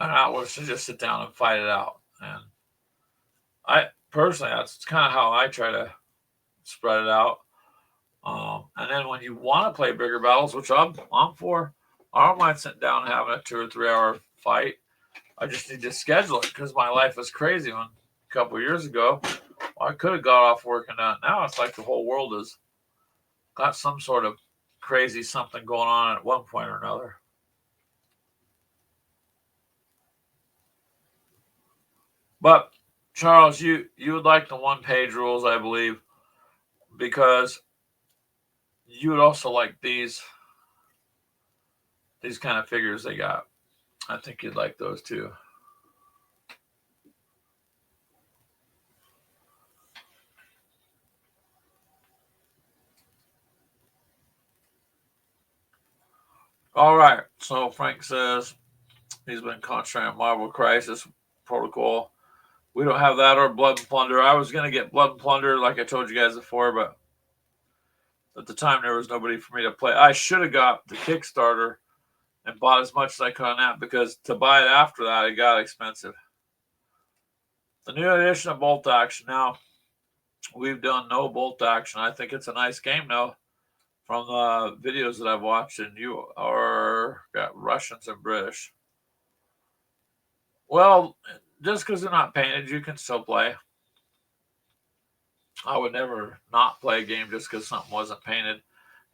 S1: hour to just sit down and fight it out. And I personally, that's kind of how I try to spread it out. And then when you want to play bigger battles, which I'm for, I don't mind sitting down and having a 2 or 3 hour fight. I just need to schedule it, because my life was crazy a couple of years ago. I could have got off work and done. Now it's like the whole world has got some sort of crazy something going on at one point or another. But Charles, you would like the 1-page rules, I believe, because you would also like these kind of figures they got. I think you'd like those too. All right. So Frank says he's been concentrating on Marvel Crisis Protocol. We don't have that or Blood and Plunder. I was gonna get Blood and Plunder, like I told you guys before, but at the time there was nobody for me to play. I should have got the Kickstarter and bought as much as I could on that because to buy it after that it got expensive. The new edition of Bolt Action. Now we've done no Bolt Action. I think it's a nice game though. From the videos that I've watched, and you are got Russians and British. Well, just because they're not painted, you can still play. I would never not play a game just because something wasn't painted.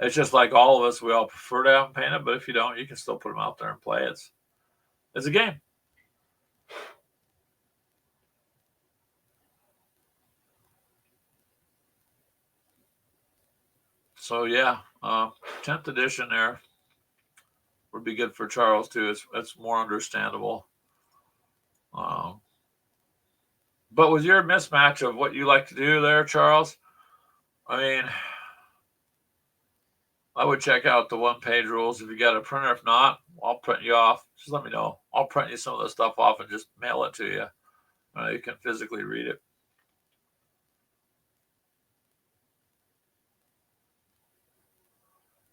S1: It's just like all of us, we all prefer to have them painted, but if you don't, you can still put them out there and play. It's a game. So yeah, 10th edition there would be good for Charles too. It's more understandable. Um, but with your mismatch of what you like to do there, Charles, I mean, I would check out the one-page rules if you got a printer. If not, I'll print you off. Just let me know. I'll print you some of the stuff off and just mail it to you. You can physically read it.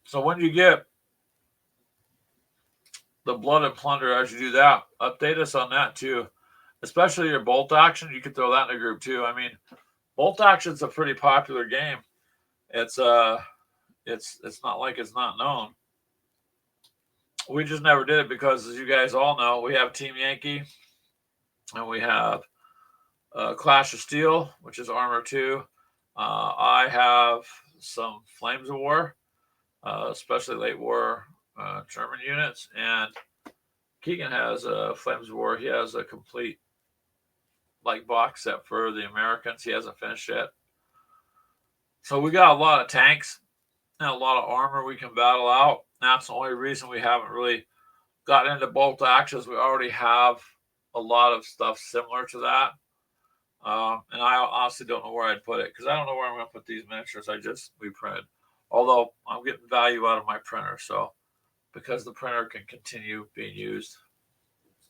S1: So when you get the Blood and Plunder, as you do that, update us on that too. Especially your Bolt Action, you could throw that in a group too. I mean, Bolt Action's a pretty popular game. It's it's not like it's not known. We just never did it because, as you guys all know, we have Team Yankee and we have Clash of Steel, which is Armor 2. I have some Flames of War, especially late war German units, and Keegan has Flames of War. He has a complete box set for the Americans. He hasn't finished yet. So we got a lot of tanks and a lot of armor we can battle out. That's the only reason we haven't really gotten into bolt actions. We already have a lot of stuff similar to that. And I honestly don't know where I'd put it because I don't know where I'm going to put these miniatures. We printed. Although I'm getting value out of my printer, so because the printer can continue being used,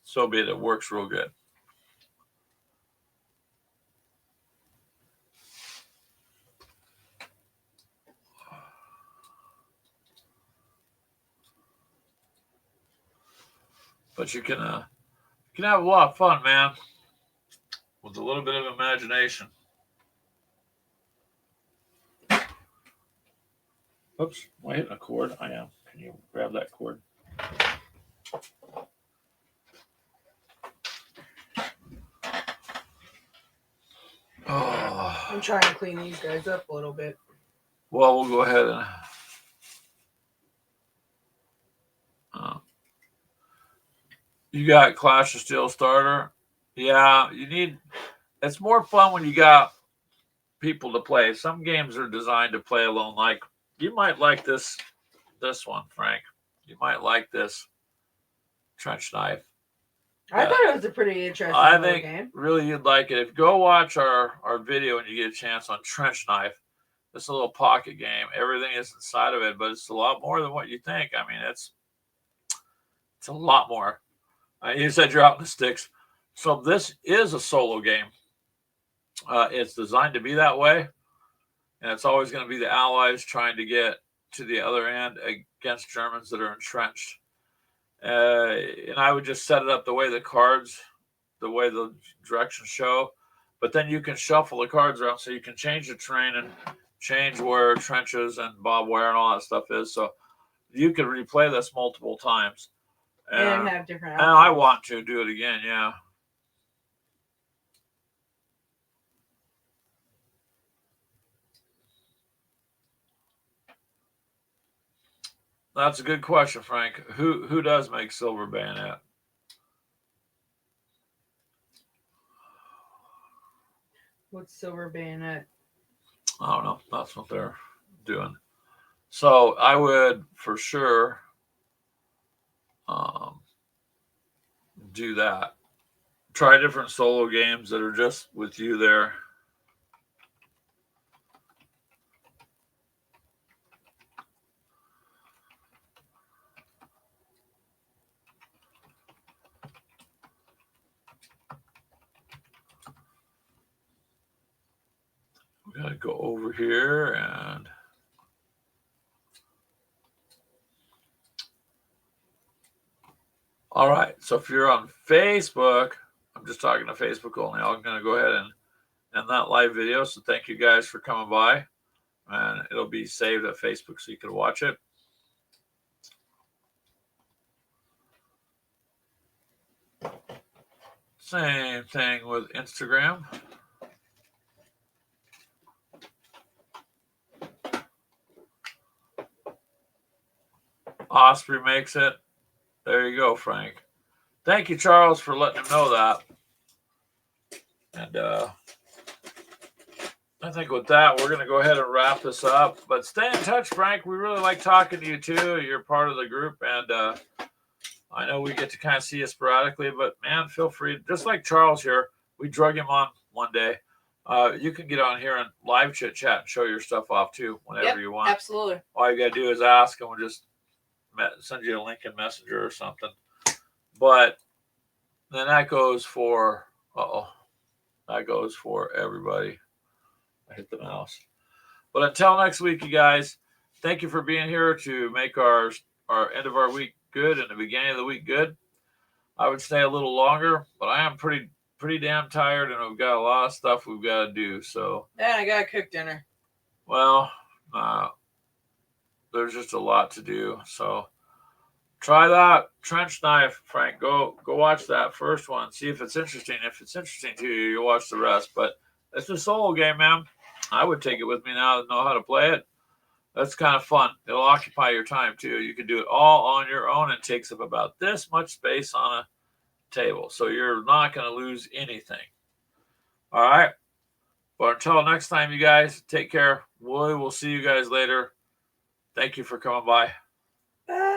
S1: so be it. It works real good. But you can have a lot of fun, man, with a little bit of imagination. Oops, am I hitting a cord? I am. Can you grab that cord?
S2: Oh. I'm trying to clean these guys up a little bit.
S1: Well, we'll go ahead and you got Clash of Steel starter. Yeah, it's more fun when you got people to play. Some games are designed to play alone. Like you might like this one, Frank. You might like this Trench Knife.
S2: I thought it was a pretty interesting game. I think
S1: really you'd like it. If you go watch our video and you get a chance on Trench Knife, it's a little pocket game. Everything is inside of it, but it's a lot more than what you think. I mean, it's a lot more. You said you're out in the sticks. So this is a solo game. It's designed to be that way. And it's always going to be the Allies trying to get to the other end against Germans that are entrenched. And I would just set it up the way the directions show. But then you can shuffle the cards around so you can change the terrain and change where trenches and barbed wire and all that stuff is. So you can replay this multiple times.
S2: And have different outcomes.
S1: And I want to do it again, yeah. That's a good question, Frank. Who does make Silver Bayonet?
S2: What's Silver Bayonet?
S1: I don't know. That's what they're doing. So I would for sure do that. Try different solo games that are just with you there. We got to go over here and all right. So if you're on Facebook, I'm just talking to Facebook only. I'm going to go ahead and end that live video. So thank you guys for coming by, and it'll be saved at Facebook so you can watch it. Same thing with Instagram. Osprey makes it. There you go, Frank. Thank you, Charles, for letting him know that. And I think with that, we're going to go ahead and wrap this up. But stay in touch, Frank. We really like talking to you, too. You're part of the group. And I know we get to kind of see you sporadically. But, man, feel free. Just like Charles here, we drug him on one day. You can get on here and live chit-chat and show your stuff off, too, whenever you want.
S2: Absolutely.
S1: All you got to do is ask, and we'll just send you a link in Messenger or something. But then that goes for, that goes for everybody. I hit the mouse. But until next week, you guys, thank you for being here to make our end of our week good and the beginning of the week good. I would stay a little longer, but I am pretty damn tired, and we've got a lot of stuff we've got to do. So
S2: yeah, I gotta cook dinner.
S1: Well, there's just a lot to do. So try that trench knife, Frank. Go watch that first one. See if it's interesting. If it's interesting to you, you'll watch the rest. But it's a solo game, man. I would take it with me now to know how to play it. That's kind of fun. It'll occupy your time, too. You can do it all on your own. It takes up about this much space on a table. So you're not going to lose anything. All right? But until next time, you guys, take care. We will see you guys later. Thank you for coming by.
S2: Bye.